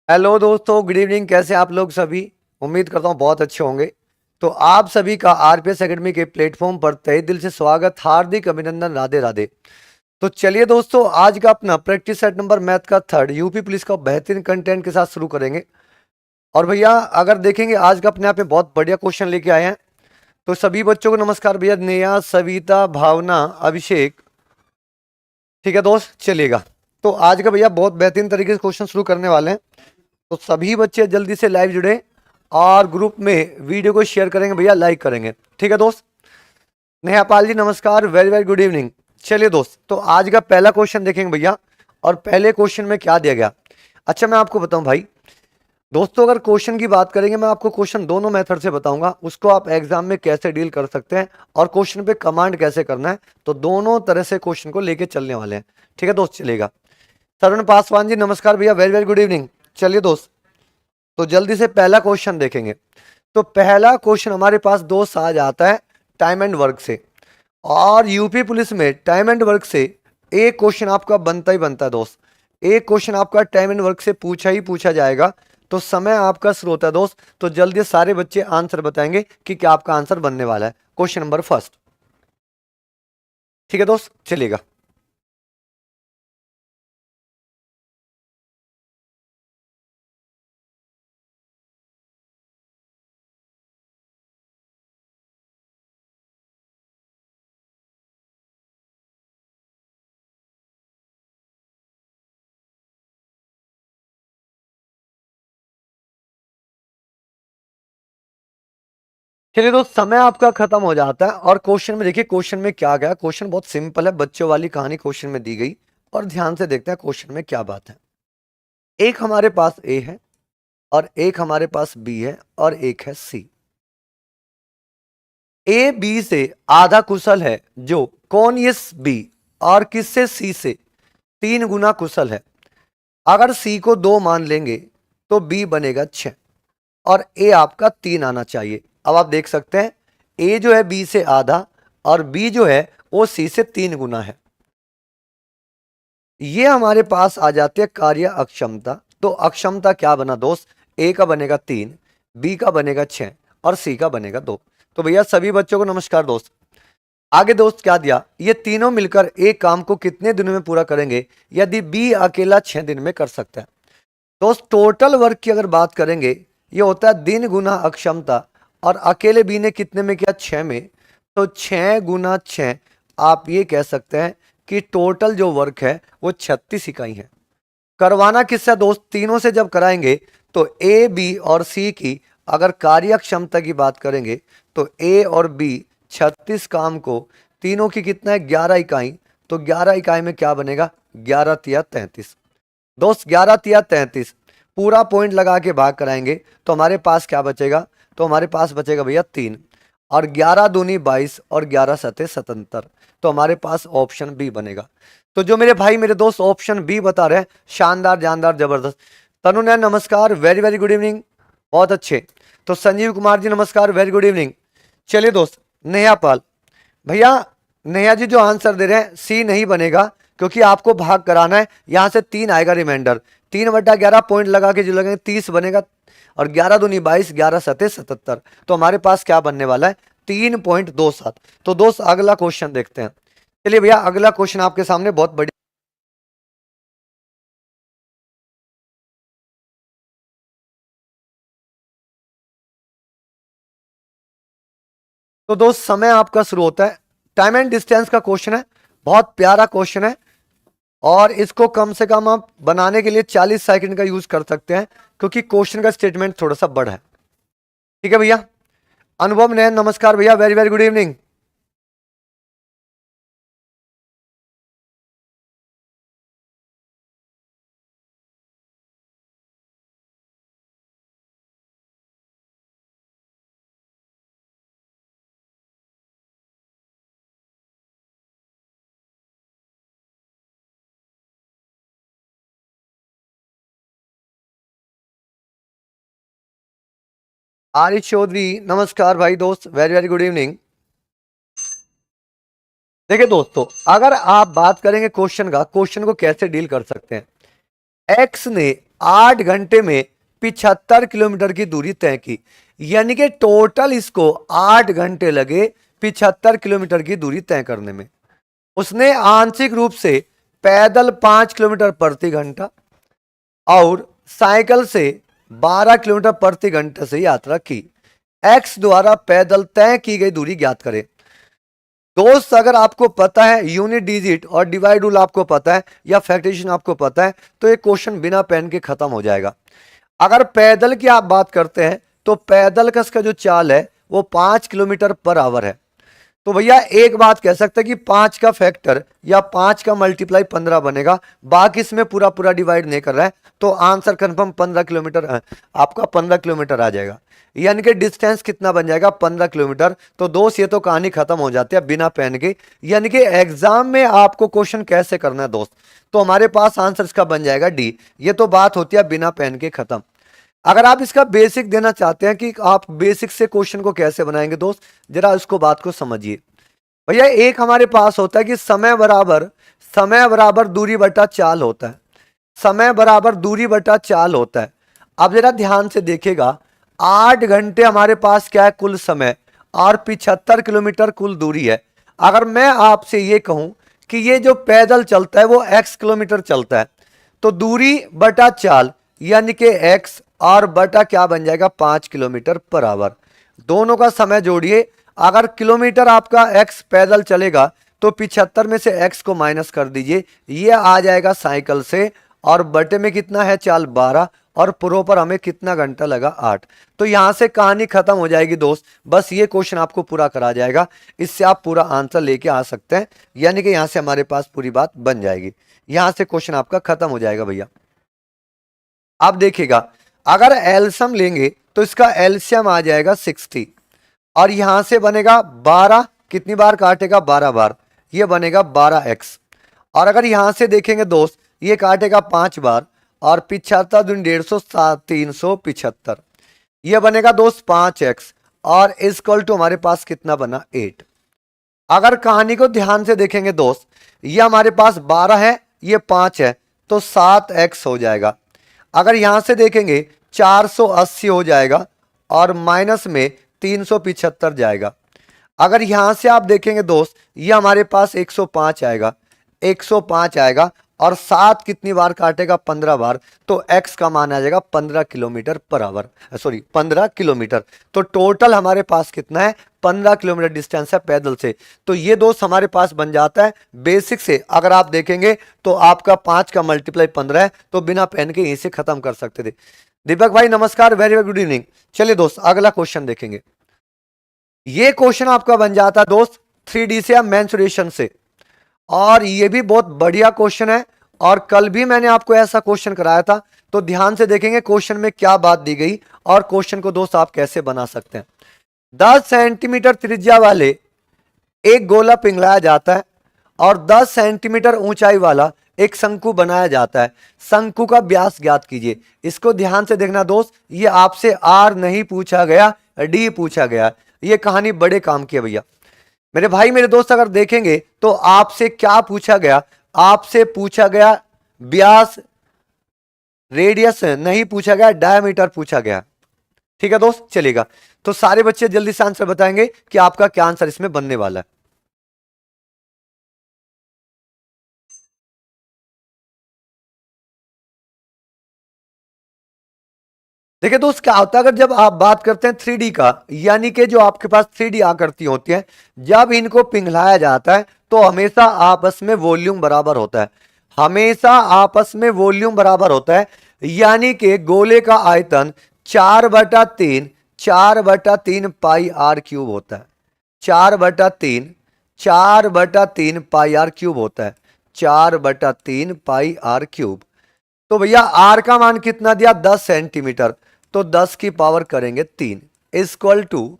Hello दोस्तों, good evening. कैसे आप लोग सभी? उम्मीद करता हूँ बहुत अच्छे होंगे। तो आप सभी का आरपीएस एकेडमी के प्लेटफॉर्म पर तहे दिल से स्वागत, हार्दिक अभिनंदन, राधे राधे। तो चलिए दोस्तों, आज का अपना प्रैक्टिस सेट नंबर मैथ का थर्ड यूपी पुलिस का बेहतरीन कंटेंट के साथ शुरू करेंगे। और भैया अगर देखेंगे आज का अपने आप में बहुत बढ़िया क्वेश्चन लेके आए हैं। तो सभी बच्चों को नमस्कार भैया, नेहा, सविता, भावना, अभिषेक। ठीक है दोस्त, चलिएगा। तो आज का भैया बहुत बेहतरीन तरीके से क्वेश्चन शुरू करने वाले हैं। तो सभी बच्चे जल्दी से लाइव जुड़े और ग्रुप में वीडियो को शेयर करेंगे भैया, लाइक करेंगे। ठीक है दोस्त। नेहापाल जी नमस्कार, वेरी वेरी गुड इवनिंग। चलिए दोस्त, तो आज का पहला क्वेश्चन देखेंगे भैया। और पहले क्वेश्चन में क्या दिया गया? अच्छा, मैं आपको बताऊं भाई दोस्तों, अगर क्वेश्चन की बात करेंगे, मैं आपको क्वेश्चन दोनों मेथड से बताऊंगा, उसको आप एग्जाम में कैसे डील कर सकते हैं और क्वेश्चन पे कमांड कैसे करना है। तो दोनों तरह से क्वेश्चन को लेके चलने वाले हैं। ठीक है दोस्त, चलेगा। तरुण पासवान जी नमस्कार भैया, वेरी वेरी गुड इवनिंग। चलिए दोस्त, तो जल्दी से पहला क्वेश्चन देखेंगे। तो पहला क्वेश्चन हमारे दोस्त आ जाता है टाइम एंड वर्क से। और यूपी पुलिस में टाइम एंड वर्क से एक क्वेश्चन आपका बनता ही बनता है दोस्त। एक क्वेश्चन आपका टाइम एंड वर्क से पूछा ही पूछा जाएगा। तो समय आपका शुरू होता है दोस्त। तो जल्दी सारे बच्चे आंसर बताएंगे कि क्या आपका आंसर बनने वाला है। Question number first. ठीक है दोस्त, चलिएगा। चलिए दोस्त, समय आपका खत्म हो जाता है। और क्वेश्चन में देखिए, क्वेश्चन में क्या गया। क्वेश्चन बहुत सिंपल है, बच्चों वाली कहानी क्वेश्चन में दी गई। और ध्यान से देखते हैं क्वेश्चन में क्या बात है। एक हमारे पास ए है और एक हमारे पास बी है और एक है सी। ए बी से आधा कुशल है, जो कौन ये बी और किससे सी से 3 गुना कुशल है। अगर सी को 2 मान लेंगे तो बी बनेगा 6 और ए आपका 3 आना चाहिए। अब आप देख सकते हैं ए जो है बी से आधा और बी जो है वो सी से 3 गुना है। ये हमारे पास आ जाती है कार्य अक्षमता। तो अक्षमता क्या बना दोस्त? ए का बनेगा 3, बी का बनेगा 6 और सी का बनेगा 2। तो भैया सभी बच्चों को नमस्कार दोस्त। आगे दोस्त क्या दिया, ये तीनों मिलकर एक काम को कितने दिनों में पूरा करेंगे यदि बी अकेला 6 दिन में कर सकता है। दोस्त टोटल वर्क की अगर बात करेंगे, ये होता है दिन गुना अक्षमता। और अकेले बी ने कितने में किया? 6 में। तो 6 गुना 6, आप ये कह सकते हैं कि टोटल जो वर्क है वो 36 इकाई है। करवाना किससे दोस्त? तीनों से जब कराएंगे तो ए बी और सी की अगर कार्य क्षमता की बात करेंगे तो ए और बी 36 काम को तीनों की कितना है? 11 इकाई। तो 11 इकाई में क्या बनेगा? 11 तिया 33 दोस्त। 11 तिया 33 पूरा पॉइंट लगा के भाग कराएंगे तो हमारे पास क्या बचेगा? तो हमारे पास बचेगा भैया 3। और 11 दूनी 22 और 11 सते 77। तो हमारे पास ऑप्शन बी बनेगा। तो जो मेरे भाई मेरे दोस्त ऑप्शन बी बता रहे हैं, शानदार, जानदार, जबरदस्त। तनु नैन नमस्कार, वेरी वेरी गुड इवनिंग, बहुत अच्छे। तो संजीव कुमार जी नमस्कार, वेरी गुड इवनिंग। चलिए दोस्त, नेहा पाल भैया, नेहा जी जो आंसर दे रहे हैं सी नहीं बनेगा, क्योंकि आपको भाग कराना है। यहां से 3 आएगा रिमाइंडर, 3/11 पॉइंट लगा के जो लगेंगे 30 बनेगा। और 11 दूनी 22, 11 सते 77। तो हमारे पास क्या बनने वाला है? 3.27। तो दोस्त अगला क्वेश्चन देखते हैं। चलिए भैया, अगला क्वेश्चन आपके सामने बहुत बड़ी। तो दोस्त समय आपका शुरू होता है। टाइम एंड डिस्टेंस का क्वेश्चन है, बहुत प्यारा क्वेश्चन है। और इसको कम से कम आप बनाने के लिए 40 सेकंड का यूज कर सकते हैं, क्योंकि क्वेश्चन का स्टेटमेंट थोड़ा सा बड़ा है। ठीक है भैया। अनुभव नैन नमस्कार भैया, very very good evening. Arish Chaudhary नमस्कार भाई दोस्त, वेरी वेरी गुड इवनिंग। देखिए दोस्तों, अगर आप बात करेंगे क्वेश्चन का, क्वेश्चन को कैसे डील कर सकते हैं। एक्स ने 8 घंटे में 75 किलोमीटर की दूरी तय की, यानी कि टोटल इसको 8 घंटे लगे 75 किलोमीटर की दूरी तय करने में। उसने आंशिक रूप से पैदल 5 किलोमीटर प्रति घंटा और साइकिल से 12 किलोमीटर प्रति घंटे से यात्रा की। एक्स द्वारा पैदल तय की गई दूरी ज्ञात करें। दोस्त अगर आपको पता है यूनिट डिजिट और डिवाइड रूल आपको पता है या फैक्टराइजेशन आपको पता है तो ये क्वेश्चन बिना पेन के खत्म हो जाएगा। अगर पैदल की आप बात करते हैं तो पैदल का इसका जो चाल है वो 5 किलोमीटर पर आवर है। तो भैया एक बात कह सकते हैं कि 5 का फैक्टर या 5 का मल्टीप्लाई 15 बनेगा, बाकी इसमें पूरा पूरा डिवाइड नहीं कर रहा है, तो आंसर कंफर्म 15 किलोमीटर आपका 15 किलोमीटर आ जाएगा, यानी कि डिस्टेंस कितना बन जाएगा 15 किलोमीटर। तो दोस्त ये तो कहानी खत्म हो जाती है बिना पेन के, यानी कि एग्जाम में आपको क्वेश्चन कैसे करना है दोस्त, तो हमारे पास आंसर इसका बन जाएगा डी। ये तो बात होती है बिना पेन के खत्म। अगर आप इसका बेसिक देना चाहते हैं कि आप बेसिक से क्वेश्चन को कैसे बनाएंगे दोस्त, जरा उसको बात को समझिए। भैया एक हमारे पास होता है कि समय बराबर दूरी बटा चाल होता है, समय बराबर दूरी बटा चाल होता है। अब जरा ध्यान से देखिएगा, 8 घंटे हमारे पास क्या है कुल समय और 75 किलोमीटर कुल दूरी है। अगर मैं आपसे ये कहूं कि ये जो पैदल चलता है वो x किलोमीटर चलता है, तो दूरी बटा चाल यानी कि x और बटा क्या बन जाएगा 5 किलोमीटर पर आवर। दोनों का समय जोड़िए, अगर किलोमीटर आपका x पैदल चलेगा तो 75 में से x को माइनस कर दीजिए, ये आ जाएगा साइकिल से, और बटे में कितना है चाल 12 और प्रॉपर हमें कितना घंटा लगा 8। तो यहां से कहानी खत्म हो जाएगी दोस्त, बस ये क्वेश्चन आपको पूरा करा जाएगा, इससे आप पूरा आंसर लेके आ सकते हैं, यानी कि यहां से हमारे पास पूरी बात बन जाएगी, यहां से क्वेश्चन आपका खत्म हो जाएगा भैया। आप देखिएगा अगर एलसीएम लेंगे तो इसका एलसीएम आ जाएगा 60 और यहां से बनेगा 12, कितनी बार काटेगा 12 बार, ये बनेगा 12x। और अगर यहां से देखेंगे दोस्त ये काटेगा 5 बार और 75 दूनी 150 375, ये बनेगा दोस्त 5x और इक्वल टू हमारे पास कितना बना 8। अगर कहानी को ध्यान से देखेंगे दोस्त, ये हमारे पास 12 है ये 5 है तो 7x हो जाएगा। अगर यहां से देखेंगे 480 हो जाएगा और माइनस में 375 जाएगा। अगर यहां से आप देखेंगे दोस्त ये हमारे पास 105 आएगा, 105 आएगा और 7 कितनी बार काटेगा 15 बार, तो x का मान आ जाएगा 15 kilometre per hour, sorry 15 kilometre. तो टोटल हमारे पास कितना है 15 किलोमीटर डिस्टेंस है पैदल से। तो ये दोस्त हमारे पास बन जाता है बेसिक से। अगर आप देखेंगे तो आपका 5 का मल्टीप्लाई 15 है, तो बिना पेन के यहीं से खत्म कर सकते थे। दीपक भाई नमस्कार, वेरी वेरी गुड इवनिंग। चलिए दोस्त अगला क्वेश्चन देखेंगे। ये क्वेश्चन आपका बन जाता है दोस्त 3D से या मेंसुरेशन से, और ये भी बहुत बढ़िया क्वेश्चन है, और कल भी मैंने आपको ऐसा क्वेश्चन कराया था। तो ध्यान से देखेंगे क्वेश्चन में क्या बात दी गई और क्वेश्चन को दोस्त आप कैसे बना सकते हैं। 10 सेंटीमीटर त्रिज्या वाले एक गोला पिघलाया जाता है और 10 सेंटीमीटर ऊंचाई वाला एक शंकु बनाया जाता है। शंकु का व्यास ज्ञात कीजिए। इसको ध्यान से देखना दोस्त, ये आपसे आर नहीं पूछा गया, डी पूछा गया। ये कहानी बड़े काम की है भैया मेरे भाई मेरे दोस्त। अगर देखेंगे तो आपसे क्या पूछा गया, आपसे पूछा गया व्यास, रेडियस नहीं पूछा गया, डायमीटर पूछा गया। ठीक है दोस्त, चलेगा। तो सारे बच्चे जल्दी से आंसर बताएंगे कि आपका क्या आंसर इसमें बनने वाला है। देखिए दोस्त क्या होता है, अगर जब आप बात करते हैं 3D का, यानी कि जो आपके पास 3D आकृति होती है, जब इनको पिघलाया जाता है तो हमेशा आपस में वॉल्यूम बराबर होता है, हमेशा आपस में वॉल्यूम बराबर होता है। यानी कि गोले का आयतन 4/3 पाई आर क्यूब होता है। 4/3 पाई आर क्यूब होता है, 4/3 पाई आर क्यूब। तो भैया आर का मान कितना दिया 10 सेंटीमीटर, तो 10 की पावर करेंगे 3 इक्वल टू,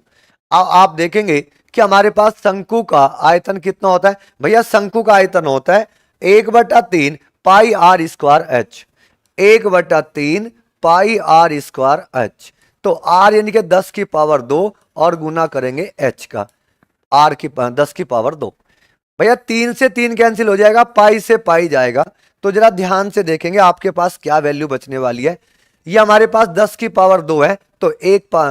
आप देखेंगे कि हमारे पास शंकु का आयतन कितना होता है। भैया शंकु का आयतन होता है 1/3 pi R square H, 1/3 pi R square H. तो आर यानी कि 10 की पावर 2 और गुना करेंगे एच का, आर की 10 की पावर 2। भैया 3 से 3 कैंसिल हो जाएगा, पाई से पाई जाएगा, तो जरा ध्यान से देखेंगे आपके पास क्या वैल्यू बचने वाली है। ये हमारे पास 10 की पावर 2 है, तो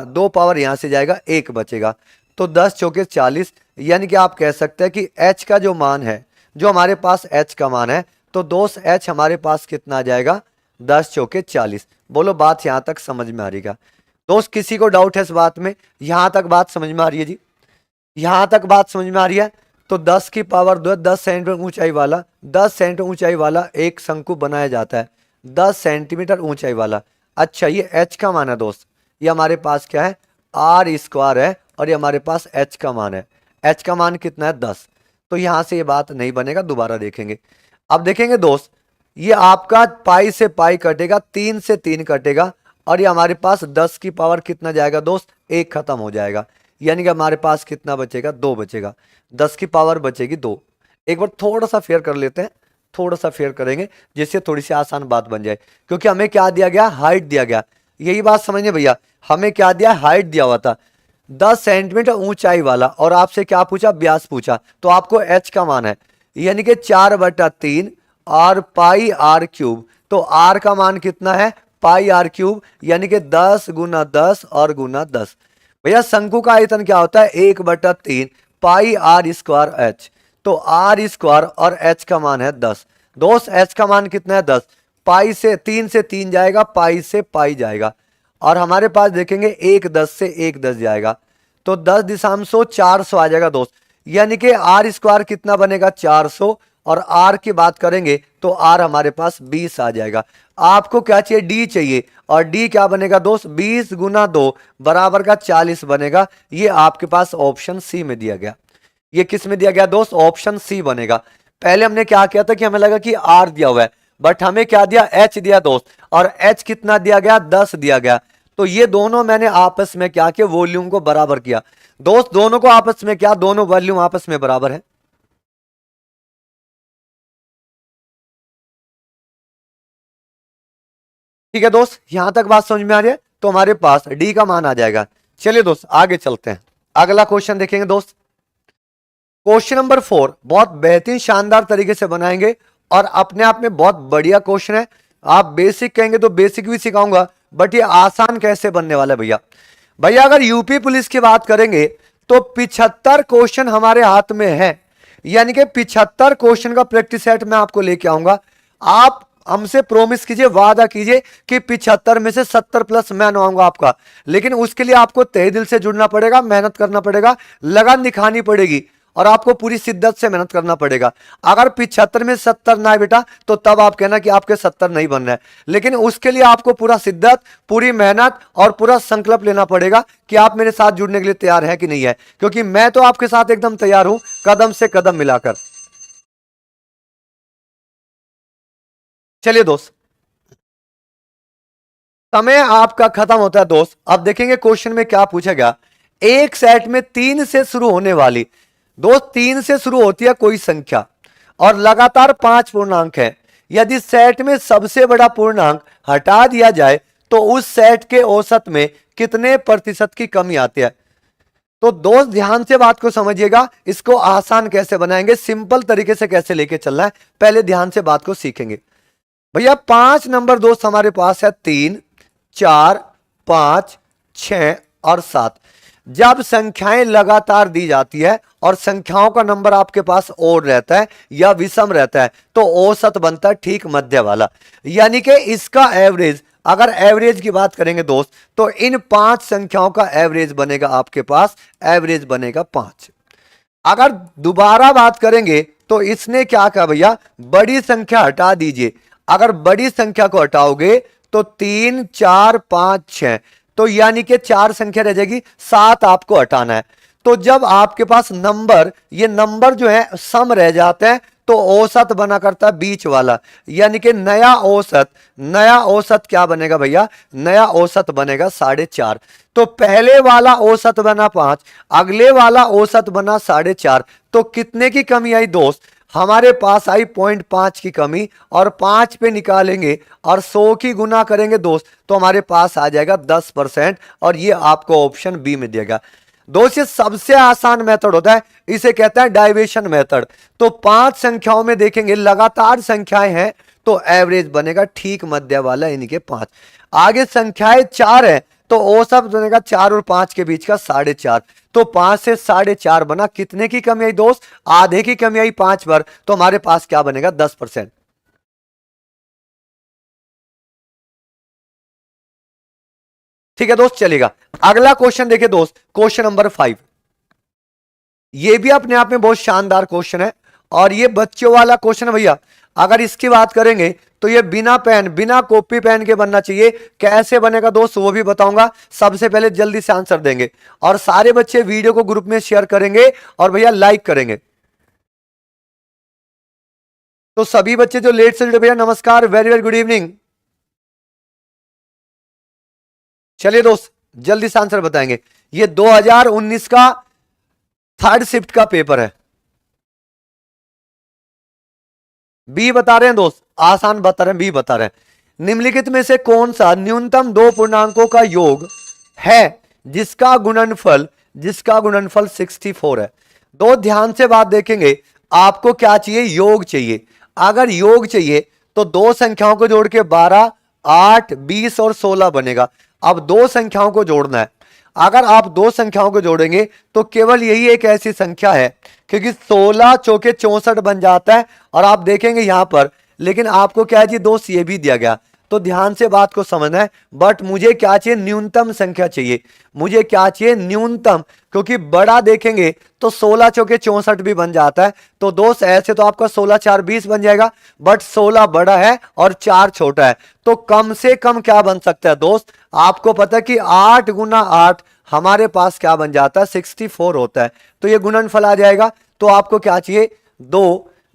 दो पावर यहां से जाएगा, 1 बचेगा, तो 10 चौके 40, यानी कि आप कह सकते हैं कि h का जो मान है, जो हमारे पास h का मान है, तो दोस्त h हमारे पास कितना आ जाएगा, 10 चौके 40। बोलो बात यहां तक समझ में आ रही क्या दोस्त? किसी को डाउट है इस बात में? यहां तक बात समझ में आ रही है जी? यहां तक बात समझ में आ रही है? तो 10 की पावर 2, 10 सेंटीमीटर ऊंचाई वाला, 10 सेंटीमीटर ऊंचाई वाला एक शंकु बनाया जाता है, 10 सेंटीमीटर ऊंचाई वाला। अच्छा, ये h का मान है दोस्त, ये हमारे पास क्या है, r स्क्वायर है, और ये हमारे पास h का मान है। h का मान कितना है, 10। तो यहां से ये बात नहीं बनेगा, दोबारा देखेंगे। अब देखेंगे दोस्त, ये आपका पाई से पाई कटेगा, 3 से 3 कटेगा, और ये हमारे पास 10 की पावर कितना जाएगा दोस्त, 1 खत्म हो जाएगा, यानी कि हमारे पास कितना बचेगा, 2 बचेगा। 10 की पावर बचेगी 2। एक बार थोड़ा सा फेयर कर लेते हैं, थोड़ा सा फेयर करेंगे जिससे थोड़ी सी आसान बात बन जाए, क्योंकि हमें क्या दिया गया, हाइट दिया गया। यही बात समझिए भैया, हमें क्या दिया, हाइट दिया हुआ था 10 सेंटीमीटर ऊंचाई वाला, और आपसे क्या पूछा, व्यास पूछा, तो आपको h का मान है यानी कि 4/3 और पाई r क्यूब। तो r का मान कितना है, पाई r क्यूब, यानी कि 10 गुना 10 और गुना 10। भैया शंकु का आयतन क्या होता है, 1/3 पाई r स्क्वायर h। तो r स्क्वायर और h का मान है 10। दोस्त h का मान कितना है, 10। पाई से 3 से 3 जाएगा, पाई से पाई जाएगा, और हमारे पास देखेंगे 1 10 से 1 10 जाएगा, तो 10 दिशांशों 400 आ जाएगा दोस्त, यानी कि r स्क्वायर कितना बनेगा, 400, और r की बात करेंगे तो r हमारे पास 20 आ जाएगा। आपको क्या चाहिए, d चाहिए, और d क्या बनेगा दोस्त, 20 गुना 2 बराबर का 40 बनेगा। ये आपके पास ऑप्शन सी में दिया गया। ये किस में दिया गया दोस्त, ऑप्शन सी बनेगा। पहले हमने क्या किया था कि हमें लगा कि r दिया हुआ है, बट हमें क्या दिया, h दिया दोस्त, और h कितना दिया गया, 10 दिया गया। तो ये दोनों मैंने आपस में क्या किया, वॉल्यूम को बराबर किया दोस्त, दोनों को आपस में क्या, दोनों वॉल्यूम आपस में बराबर है। ठीक है दोस्त, यहां तक बात समझ में आ रही है? तो हमारे पास डी का मान आ जाएगा। चलिए दोस्त आगे चलते हैं, अगला क्वेश्चन देखेंगे दोस्त। क्वेश्चन नंबर 4 बहुत बेहतरीन शानदार तरीके से बनाएंगे, और अपने आप में बहुत बढ़िया क्वेश्चन है। आप बेसिक कहेंगे तो बेसिक भी सिखाऊंगा, बट ये आसान कैसे बनने वाला है भैया। भैया अगर यूपी पुलिस की बात करेंगे तो 75 क्वेश्चन हमारे हाथ में है, यानी कि 75 क्वेश्चन का प्रैक्टिस सेट मैं आपको लेके आऊंगा। आप हमसे प्रोमिस कीजिए, वादा कीजिए कि 75 में से 70 प्लस मैं नवाऊंगा आपका, लेकिन उसके लिए आपको तहे दिल से जुड़ना पड़ेगा, मेहनत करना पड़ेगा, लगन दिखानी पड़ेगी, और आपको पूरी शिद्दत से मेहनत करना पड़ेगा। अगर 75 में 70 ना है बेटा, तो तब आप कहना कि आपके 70 नहीं बन रहे हैं, लेकिन उसके लिए आपको पूरा शिद्दत, पूरी मेहनत और पूरा संकल्प लेना पड़ेगा कि आप मेरे साथ जुड़ने के लिए तैयार हैं कि नहीं है, क्योंकि मैं तो आपके साथ एकदम तैयार हूं, कदम से कदम मिलाकर। चलिए दोस्त, समय आपका खत्म होता है दोस्त। अब देखेंगे क्वेश्चन में क्या पूछा गया। एक सेट में 3 से शुरू होने वाली, दोस्त 3 से शुरू होती है कोई संख्या, और लगातार 5 पूर्णांक है। यदि सेट में सबसे बड़ा पूर्णांक हटा दिया जाए तो उस सेट के औसत में कितने प्रतिशत की कमी आती है। तो दोस्त ध्यान से बात को समझिएगा, इसको आसान कैसे बनाएंगे, सिंपल तरीके से कैसे लेके चलना है, पहले ध्यान से बात को सीखेंगे। भैया 5 नंबर दोस्त हमारे पास है, 3 4 5 6 और 7। जब संख्याएं लगातार दी जाती है और संख्याओं का नंबर आपके पास ओड रहता है या विषम रहता है, तो औसत बनता है ठीक मध्य वाला, यानी कि इसका एवरेज, अगर एवरेज की बात करेंगे दोस्त, तो इन 5 संख्याओं का एवरेज बनेगा आपके पास, एवरेज बनेगा 5। अगर दोबारा बात करेंगे तो इसने क्या कहा भैया, बड़ी संख्या हटा दीजिए। अगर बड़ी संख्या को हटाओगे तो 3 4 5 6, तो यानी कि 4 संख्या रह जाएगी, 7 आपको हटाना है। तो जब आपके पास नंबर, ये नंबर जो है सम रह जाते हैं, तो औसत बना करता है बीच वाला, यानी कि नया औसत, नया औसत क्या बनेगा भैया, नया औसत बनेगा 4.5। तो पहले वाला औसत बना 5, अगले वाला औसत बना 4.5, तो कितने की कमी आई दोस्त, हमारे पास आई 0.5 की कमी, और 5 पे निकालेंगे और 100 की गुना करेंगे दोस्त, तो हमारे पास आ जाएगा 10%, और ये आपको ऑप्शन बी में दिएगा। दोस्त ये सबसे आसान मेथड होता है, इसे कहते हैं डाइवेशन मेथड। तो 5 संख्याओं में देखेंगे लगातार संख्याएं हैं, तो एवरेज बनेगा ठीक मध्य वाला इनके 5। आगे संख्याएं 4 है तो औसत बनेगा 4 और 5 के बीच का 4.5। तो 5 से 4.5 बना, कितने की कमी आई दोस्त? आधे की कमी आई 5 पर। तो हमारे पास क्या बनेगा? 10%। ठीक है दोस्त, चलेगा। अगला क्वेश्चन देखिए दोस्त, क्वेश्चन नंबर 5। ये भी अपने आप में बहुत शानदार क्वेश्चन है और ये बच्चों वाला क्वेश्चन है भैया। अगर इसकी बात करेंगे तो ये बिना पेन, बिना कॉपी पेन के बनना चाहिए। कैसे बनेगा दोस्त वो भी बताऊंगा। सबसे पहले जल्दी से आंसर देंगे और सारे बच्चे वीडियो को ग्रुप में शेयर करेंगे और भैया लाइक करेंगे। तो सभी बच्चे जो लेट से जुड़े भैया नमस्कार, वेरी वेरी गुड इवनिंग। चलिए दोस्त जल्दी से आंसर बताएंगे। ये 2019 का थर्ड शिफ्ट का पेपर है। बी बता रहे हैं दोस्त, आसान बता रहे हैं, बी बता रहे हैं। निम्नलिखित में से कौन सा न्यूनतम दो पूर्णांकों का योग है जिसका गुणनफल 64 है? दो ध्यान से बात देखेंगे। आपको क्या चाहिए? योग चाहिए। अगर योग चाहिए तो दो संख्याओं को जोड़ के 12, 8, 20 और 16 बनेगा। अब दो संख्याओं को जोड़ना है। अगर आप दो संख्याओं को जोड़ेंगे तो केवल यही एक ऐसी संख्या है, क्योंकि 16 चौके 64 बन जाता है। और आप देखेंगे यहां पर, लेकिन आपको क्या चाहिए दोस्त? ये भी दिया गया। तो ध्यान से बात को समझना है। बट मुझे क्या चाहिए? न्यूनतम संख्या चाहिए। मुझे क्या चाहिए? न्यूनतम। क्योंकि बड़ा देखेंगे तो 16 चौके 64 भी बन जाता है। तो दोस्त ऐसे तो आपका 16 4 20 बन जाएगा, बट 16 बड़ा है और 4 छोटा है। तो कम से कम क्या बन सकता है दोस्त? आपको पता है कि 8 गुना 8 हमारे पास क्या बन जाता है? 64 होता है। तो ये गुणनफल आ जाएगा। तो आपको क्या चाहिए?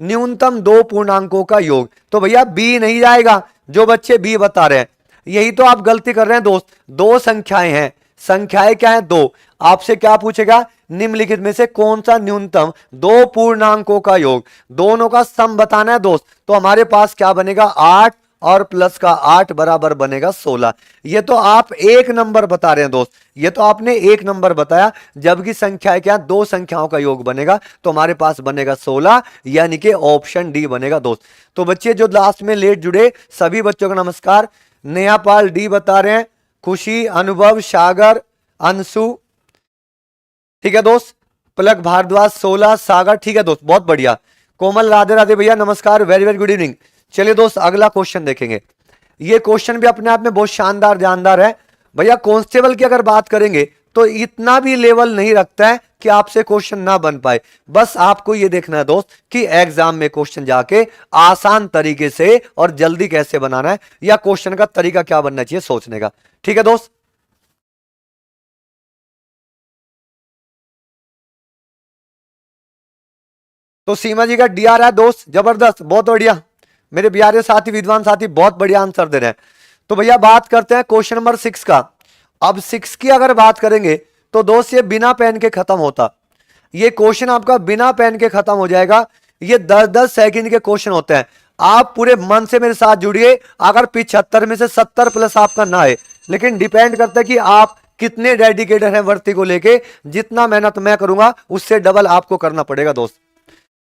न्यूनतम दो पूर्णांकों का योग। तो भैया बी नहीं जाएगा। जो बच्चे बी बता रहे हैं यही तो आप गलती कर रहे हैं दोस्त। दो संख्याएं हैं, संख्याएं क्या है? दो। आपसे क्या पूछेगा? निम्नलिखित में से कौन सा न्यूनतम दो पूर्णांकों का योग? दोनों का सम बताना है दोस्त। तो हमारे पास क्या बनेगा? 8 और प्लस का 8 बराबर बनेगा 16। ये तो आप एक नंबर बता रहे हैं दोस्त, ये तो आपने एक नंबर बताया। जबकि संख्या क्या? दो संख्याओं का योग बनेगा। तो हमारे पास बनेगा 16, यानी कि ऑप्शन डी बनेगा दोस्त। तो बच्चे जो लास्ट में लेट जुड़े सभी बच्चों का नमस्कार। नेहापाल डी बता रहे हैं, खुशी, अनुभव, सागर, अंशु, ठीक है दोस्त। पलक भारद्वाज 16, सागर, ठीक है दोस्त, बहुत बढ़िया। कोमल राधे राधे भैया नमस्कार, वेरी वेरी गुड इवनिंग। चलिए दोस्त अगला क्वेश्चन देखेंगे। ये क्वेश्चन भी अपने आप में बहुत शानदार जानदार है भैया। कांस्टेबल की अगर बात करेंगे तो इतना भी लेवल नहीं रखता है कि आपसे क्वेश्चन ना बन पाए। बस आपको ये देखना है दोस्त कि एग्जाम में क्वेश्चन जाके आसान तरीके से और जल्दी कैसे बनाना है, या क्वेश्चन का तरीका क्या बनना चाहिए सोचने का। ठीक है दोस्त। तो सीमा जी का डीआर है दोस्त, जबरदस्त, बहुत बढ़िया। मेरे प्यारे साथी, विद्वान साथी बहुत बढ़िया आंसर दे रहे हैं। तो भैया बात करते हैं क्वेश्चन नंबर 6 का। अब 6 की अगर बात करेंगे तो दोस्त ये बिना पेन के खत्म होता। ये क्वेश्चन आपका बिना पेन के खत्म हो जाएगा। ये 10-10 सेकंड के क्वेश्चन होते हैं। आप पूरे मन से मेरे साथ जुड़िए। अगर 75 में से 70 प्लस आपका ना है, लेकिन डिपेंड करता है कि आप कितने डेडिकेटेड हैं भर्ती को लेके। जितना मेहनत मैं करूंगा उससे डबल आपको करना पड़ेगा दोस्त।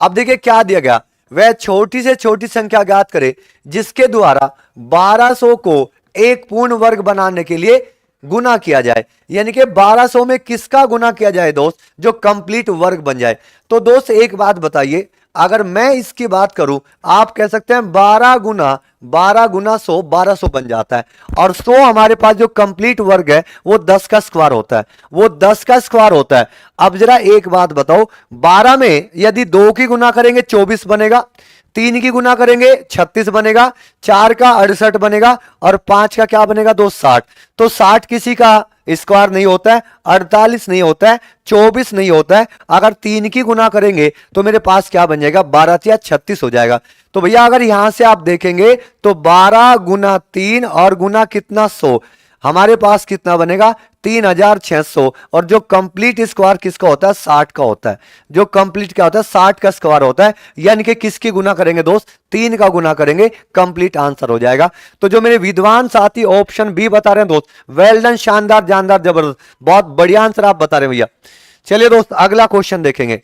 अब देखिए क्या दिया गया, वह छोटी से छोटी संख्या ज्ञात करे जिसके द्वारा 1200 को एक पूर्ण वर्ग बनाने के लिए गुना किया जाए। यानी कि 1200 में किसका गुना किया जाए दोस्त? जो कंप्लीट वर्ग बन जाए। तो दोस्त एक बात बताइए, अगर मैं इसकी बात करूं, आप कह सकते हैं 12 गुना 100 1200 बन जाता है। और 100 हमारे पास जो कंप्लीट वर्ग है वो 10 का स्क्वायर होता है, वो 10 का स्क्वायर होता है। अब जरा एक बात बताओ, 12 में यदि 2 की गुना करेंगे 24 बनेगा, 3 की गुना करेंगे 36 बनेगा, 4 का 68 बनेगा और 5 का क्या बनेगा दोस्त? 60। तो 60 किसी का स्क्वायर नहीं होता है, 48 नहीं होता है, 24 नहीं होता है। अगर 3 की गुना करेंगे तो मेरे पास क्या बन जाएगा? 12 या 36 हो जाएगा। तो भैया अगर यहां से आप देखेंगे तो 12 गुना 3 और गुना कितना 100, हमारे पास कितना बनेगा? 3600। और जो कंप्लीट स्क्वायर किसका होता है? 60 का होता है। जो कंप्लीट क्या होता है? 60 का स्क्वायर होता है। यानी कि किसकी गुना करेंगे दोस्त? 3 का गुना करेंगे, कंप्लीट आंसर हो जाएगा। तो जो मेरे विद्वान साथी ऑप्शन बी बता रहे हैं दोस्त, वेल डन, शानदार, जानदार, जबरदस्त, बहुत बढ़िया आंसर आप बता रहे हैं भैया। चलिए दोस्त अगला क्वेश्चन देखेंगे।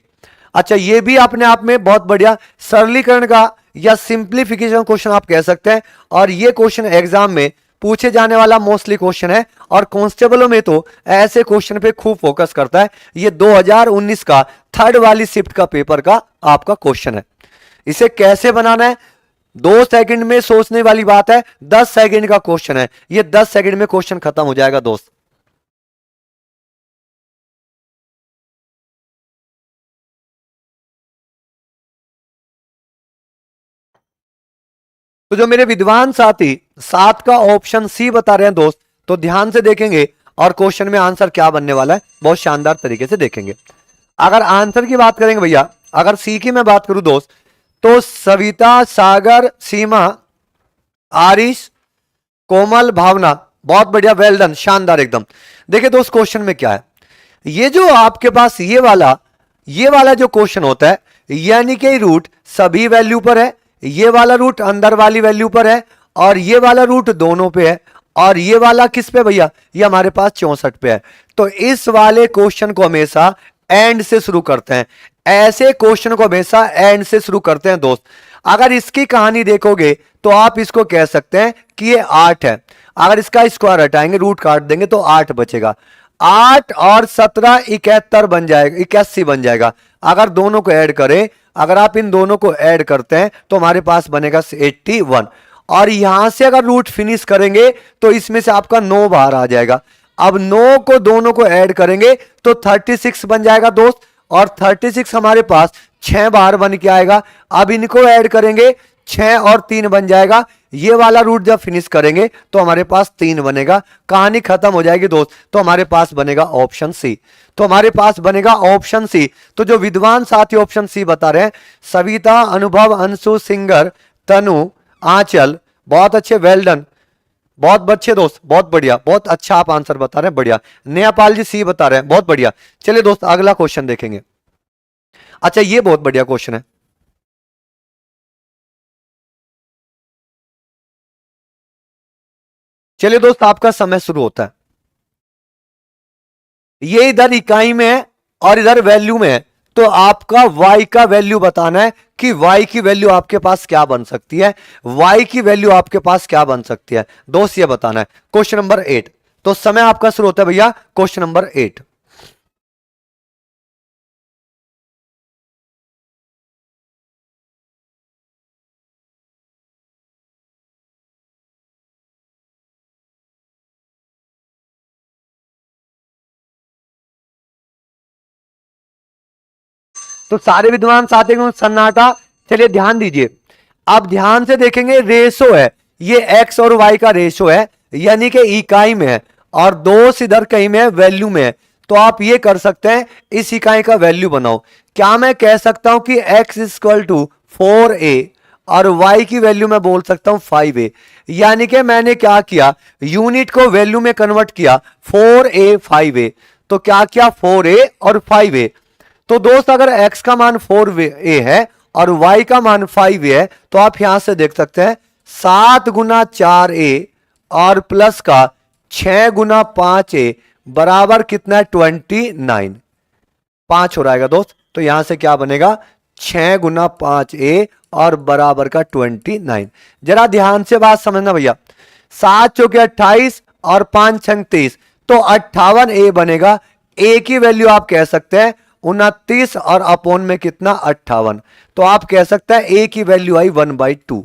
अच्छा ये भी अपने आप में बहुत बढ़िया सरलीकरण का या सिंप्लीफिकेशन क्वेश्चन आप कह सकते हैं। और ये क्वेश्चन एग्जाम में पूछे जाने वाला मोस्टली क्वेश्चन है और कांस्टेबलों में तो ऐसे क्वेश्चन पे खूब फोकस करता है। ये 2019 का थर्ड वाली शिफ्ट का पेपर का आपका क्वेश्चन है। इसे कैसे बनाना है, 2 सेकंड में सोचने वाली बात है, 10 सेकंड का क्वेश्चन है। ये 10 सेकंड में क्वेश्चन खत्म हो जाएगा दोस्त। तो जो मेरे विद्वान साथी 7 का ऑप्शन सी बता रहे हैं दोस्त, तो ध्यान से देखेंगे और क्वेश्चन में आंसर क्या बनने वाला है बहुत शानदार तरीके से देखेंगे। अगर आंसर की बात करेंगे भैया, अगर सी की मैं बात करूं दोस्त, तो सविता, सागर, सीमा, आरिश, कोमल, भावना, बहुत बढ़िया, वेल डन, शानदार एकदम। देखिए दोस्त क्वेश्चन में क्या है, ये जो आपके पास ये वाला जो क्वेश्चन होता है, यानी कि रूट सभी वैल्यू पर है, ये वाला रूट अंदर वाली वैल्यू पर है और ये वाला रूट दोनों पे है, और ये वाला किस पे भैया, ये हमारे पास 64 पे है। तो इस वाले क्वेश्चन को हमेशा एंड से शुरू करते हैं, ऐसे क्वेश्चन को हमेशा एंड से शुरू करते हैं दोस्त। अगर इसकी कहानी देखोगे तो आप इसको कह सकते हैं कि ये 8 है। अगर इसका स्क्वायर हटाएंगे, रूट काट देंगे तो 8 बचेगा। 8 और 17 71 बन जाएगा, 81 बन जाएगा। अगर दोनों को ऐड करें, अगर आप इन दोनों को ऐड करते हैं तो हमारे पास बनेगा 81। और यहां से अगर रूट फिनिश करेंगे तो इसमें से आपका 9 बाहर आ जाएगा। अब 9 को दोनों को ऐड करेंगे तो 36 बन जाएगा दोस्त, और 36 हमारे पास 6 बाहर बन के आएगा। अब इनको ऐड करेंगे, 6 और 3 बन जाएगा। ये वाला रूट जब फिनिश करेंगे तो हमारे पास 3 बनेगा, कहानी खत्म हो जाएगी दोस्त। तो हमारे पास बनेगा ऑप्शन सी, तो हमारे पास बनेगा ऑप्शन सी। तो जो विद्वान साथी ऑप्शन सी बता रहे हैं, सविता, अनुभव, अंशु, सिंगर, तनु, आंचल, बहुत अच्छे, वेल डन, बहुत अच्छे दोस्त, बहुत बढ़िया, बहुत अच्छा आप आंसर बता रहे हैं, बढ़िया। नेपाल जी सी बता रहे हैं, बहुत बढ़िया। चलिए दोस्त अगला क्वेश्चन देखेंगे। अच्छा ये बहुत बढ़िया क्वेश्चन है। चलिए दोस्त आपका समय शुरू होता है। ये इधर इकाई में है और इधर वैल्यू में है, तो आपका y का वैल्यू बताना है कि y की वैल्यू आपके पास क्या बन सकती है, y की वैल्यू आपके पास क्या बन सकती है दोस्त, ये बताना है। क्वेश्चन नंबर 8, तो समय आपका शुरू होता है भैया, क्वेश्चन नंबर 8। तो सारे विद्वान साथी को सन्नाटा। चलिए ध्यान दीजिए, आप ध्यान से देखेंगे, रेशो है, ये x और y का रेशो है, यानी कि इकाई में है, और दोस्त इधर कहीं में है, वैल्यू में है। तो आप ये कर सकते हैं, इस इकाई का वैल्यू बनाओ। क्या मैं कह सकता हूं कि x इक्वल टू 4a और y की वैल्यू मैं बोल सकता हूं 5a, यानी कि मैंने क्या किया, यूनिट को वैल्यू में कन्वर्ट किया, 4a 5a। तो क्या किया, 4a और 5a। तो दोस्त अगर x का मान 4a है और y का मान 5a है, तो आप यहां से देख सकते हैं 7 गुना 4a और प्लस का 6 गुना 5a बराबर कितना है, 29। 5 हो जाएगा दोस्त, तो यहां से क्या बनेगा, 6 गुना 5a और बराबर का 29। जरा ध्यान से बात समझना भैया, 7 चौके 28 और 5 छंग 23, तो 58a बनेगा। a की वैल्यू आप कह सकते हैं 29 और अपोन में कितना, 58। तो आप कह सकते हैं a की वैल्यू आई 1/2।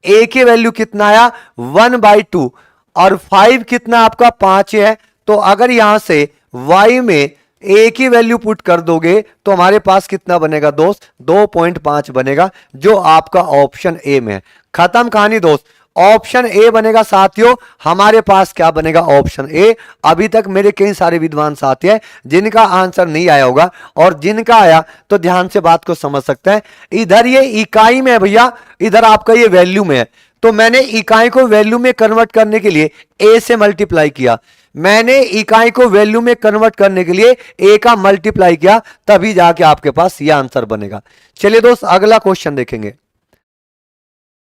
a की वैल्यू कितना आया, 1/2, और 5 कितना आपका 5 है। तो अगर यहां से y में a की वैल्यू पुट कर दोगे तो हमारे पास कितना बनेगा दोस्त, 2.5 बनेगा, जो आपका ऑप्शन ए में है। खत्म कहानी दोस्त, ऑप्शन ए बनेगा साथियों। हमारे पास क्या बनेगा, ऑप्शन ए। अभी तक मेरे कई सारे विद्वान साथी हैं जिनका आंसर नहीं आया होगा, और जिनका आया तो ध्यान से बात को समझ सकते हैं। इधर ये इकाई में है भैया, इधर आपका ये वैल्यू में है, तो मैंने इकाई को वैल्यू में कन्वर्ट करने के लिए ए से मल्टीप्लाई किया, मैंने इकाई को वैल्यू में कन्वर्ट करने के लिए ए का मल्टीप्लाई किया, तभी जाके आपके पास यह आंसर बनेगा। चलिए दोस्त अगला क्वेश्चन देखेंगे।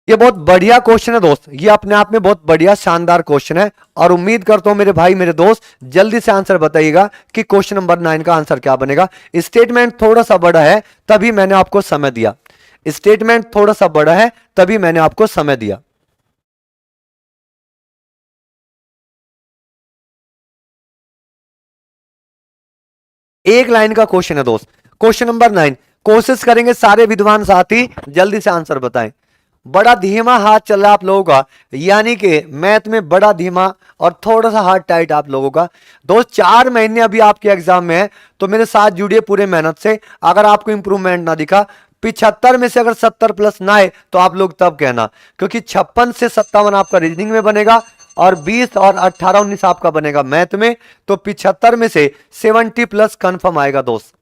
ये बहुत बढ़िया क्वेश्चन है दोस्त, ये अपने आप में बहुत बढ़िया शानदार क्वेश्चन है, और उम्मीद करता हूं मेरे भाई मेरे दोस्त जल्दी से आंसर बताइएगा कि क्वेश्चन नंबर 9 का आंसर क्या बनेगा। स्टेटमेंट थोड़ा सा बड़ा है, तभी मैंने आपको समय दिया। स्टेटमेंट थोड़ा सा बड़ा है, तभी मैंने आपको समय दिया। एक लाइन का क्वेश्चन है दोस्त। क्वेश्चन नंबर 9, कोशिश करेंगे सारे विद्वान साथी जल्दी से आंसर बताएं। बड़ा धीमा हाथ चल रहा है आप लोगों का, यानी कि मैथ में बड़ा धीमा और थोड़ा सा हाथ टाइट आप लोगों का। दोस्त 4 महीने अभी आपके एग्जाम में है, तो मेरे साथ जुड़िए पूरे मेहनत से। अगर आपको इंप्रूवमेंट ना दिखा, 75 में से अगर 70 प्लस ना आए तो आप लोग तब कहना, क्योंकि 56 से 57 आपका रीजनिंग में बनेगा और 20 और 18 19 आपका बनेगा मैथ में। तो 75 में से 70 प्लस कंफर्म आएगा दोस्त।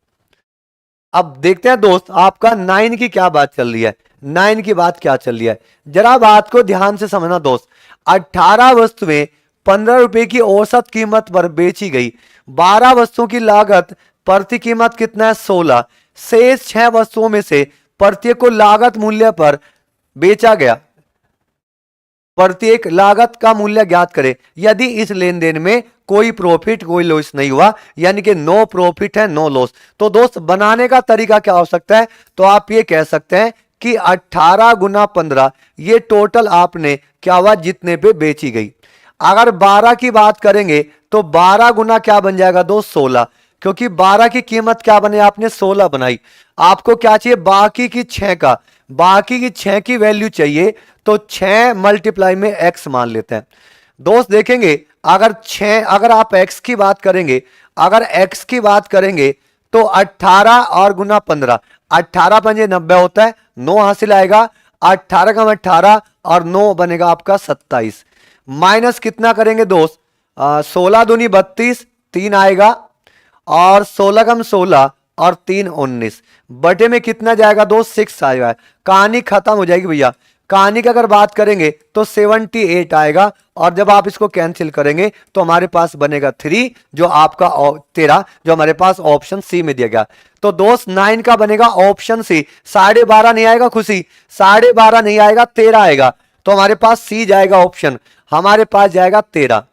अब देखते हैं दोस्त आपका 9 की क्या बात चल रही है। 9 की बात क्या चल रही है, जरा बात को ध्यान से समझना दोस्त। 18 वस्तुएं 15 रुपए की औसत कीमत पर बेची गई। 12 वस्तुओं की लागत प्रति कीमत कितना है, 16। शेष 6 वस्तुओं में से प्रत्येक को लागत मूल्य पर बेचा गया। प्रत्येक लागत का मूल्य ज्ञात करें यदि इस लेन देन में कोई प्रॉफिट कोई लॉस नहीं हुआ, यानी कि नो प्रॉफिट है नो लॉस। तो दोस्त बनाने का तरीका क्या हो सकता है, तो आप ये कह सकते हैं कि 18 गुना 15 ये टोटल आपने क्या हुआ जितने पे बेची गई। अगर 12 की बात करेंगे तो 12 गुना क्या बन जाएगा दोस्त, 16, क्योंकि 12 की कीमत क्या बने आपने 16 बनाई। आपको क्या चाहिए, बाकी की 6 का, बाकी की 6 की वैल्यू चाहिए, तो 6 मल्टीप्लाई में x मान लेते हैं दोस्त। देखेंगे अगर 6, अगर आप x की बात करेंगे, अगर x की बात करेंगे तो 18 और गुना 15, 18 पंजे 90 होता है, 9 हासिल आएगा। 18 का 18 और 9 बनेगा आपका 27। माइनस कितना करेंगे दोस्त, 16 दूनी 32, 3 आएगा, और 16 कम 16 और 3 19, बटे में कितना जाएगा दोस्त, 6 आएगा। कहानी खत्म हो जाएगी भैया। कहानी की अगर बात करेंगे तो 78 आएगा, और जब आप इसको कैंसिल करेंगे तो हमारे पास बनेगा 3, जो आपका 13, जो हमारे पास ऑप्शन सी में दिया गया। तो दोस्त 9 का बनेगा ऑप्शन सी। 12.5 नहीं आएगा खुशी, 12.5 नहीं आएगा, 13 आएगा। तो हमारे पास सी जाएगा ऑप्शन, हमारे पास जाएगा 13।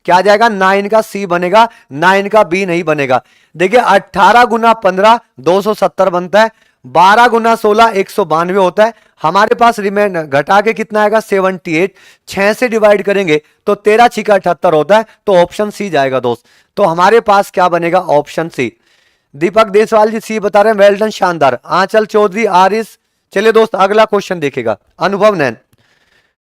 क्या जाएगा, 9 का सी बनेगा, 9 का बी नहीं बनेगा। देखिए 18 गुना 15 270 बनता है, 12 गुना 16 192 होता है। हमारे पास रिमेन घटा के कितना आएगा, 78। 6 से डिवाइड करेंगे तो 13 6 का 78 होता है, तो ऑप्शन सी जाएगा दोस्त। तो हमारे पास क्या बनेगा, ऑप्शन सी। दीपक देसवाल जी सी बता रहे हैं, वेल डन, शानदार। आंचल चौधरी आरिस। चलिए दोस्त अगला क्वेश्चन देखेगा, अनुभव नैन।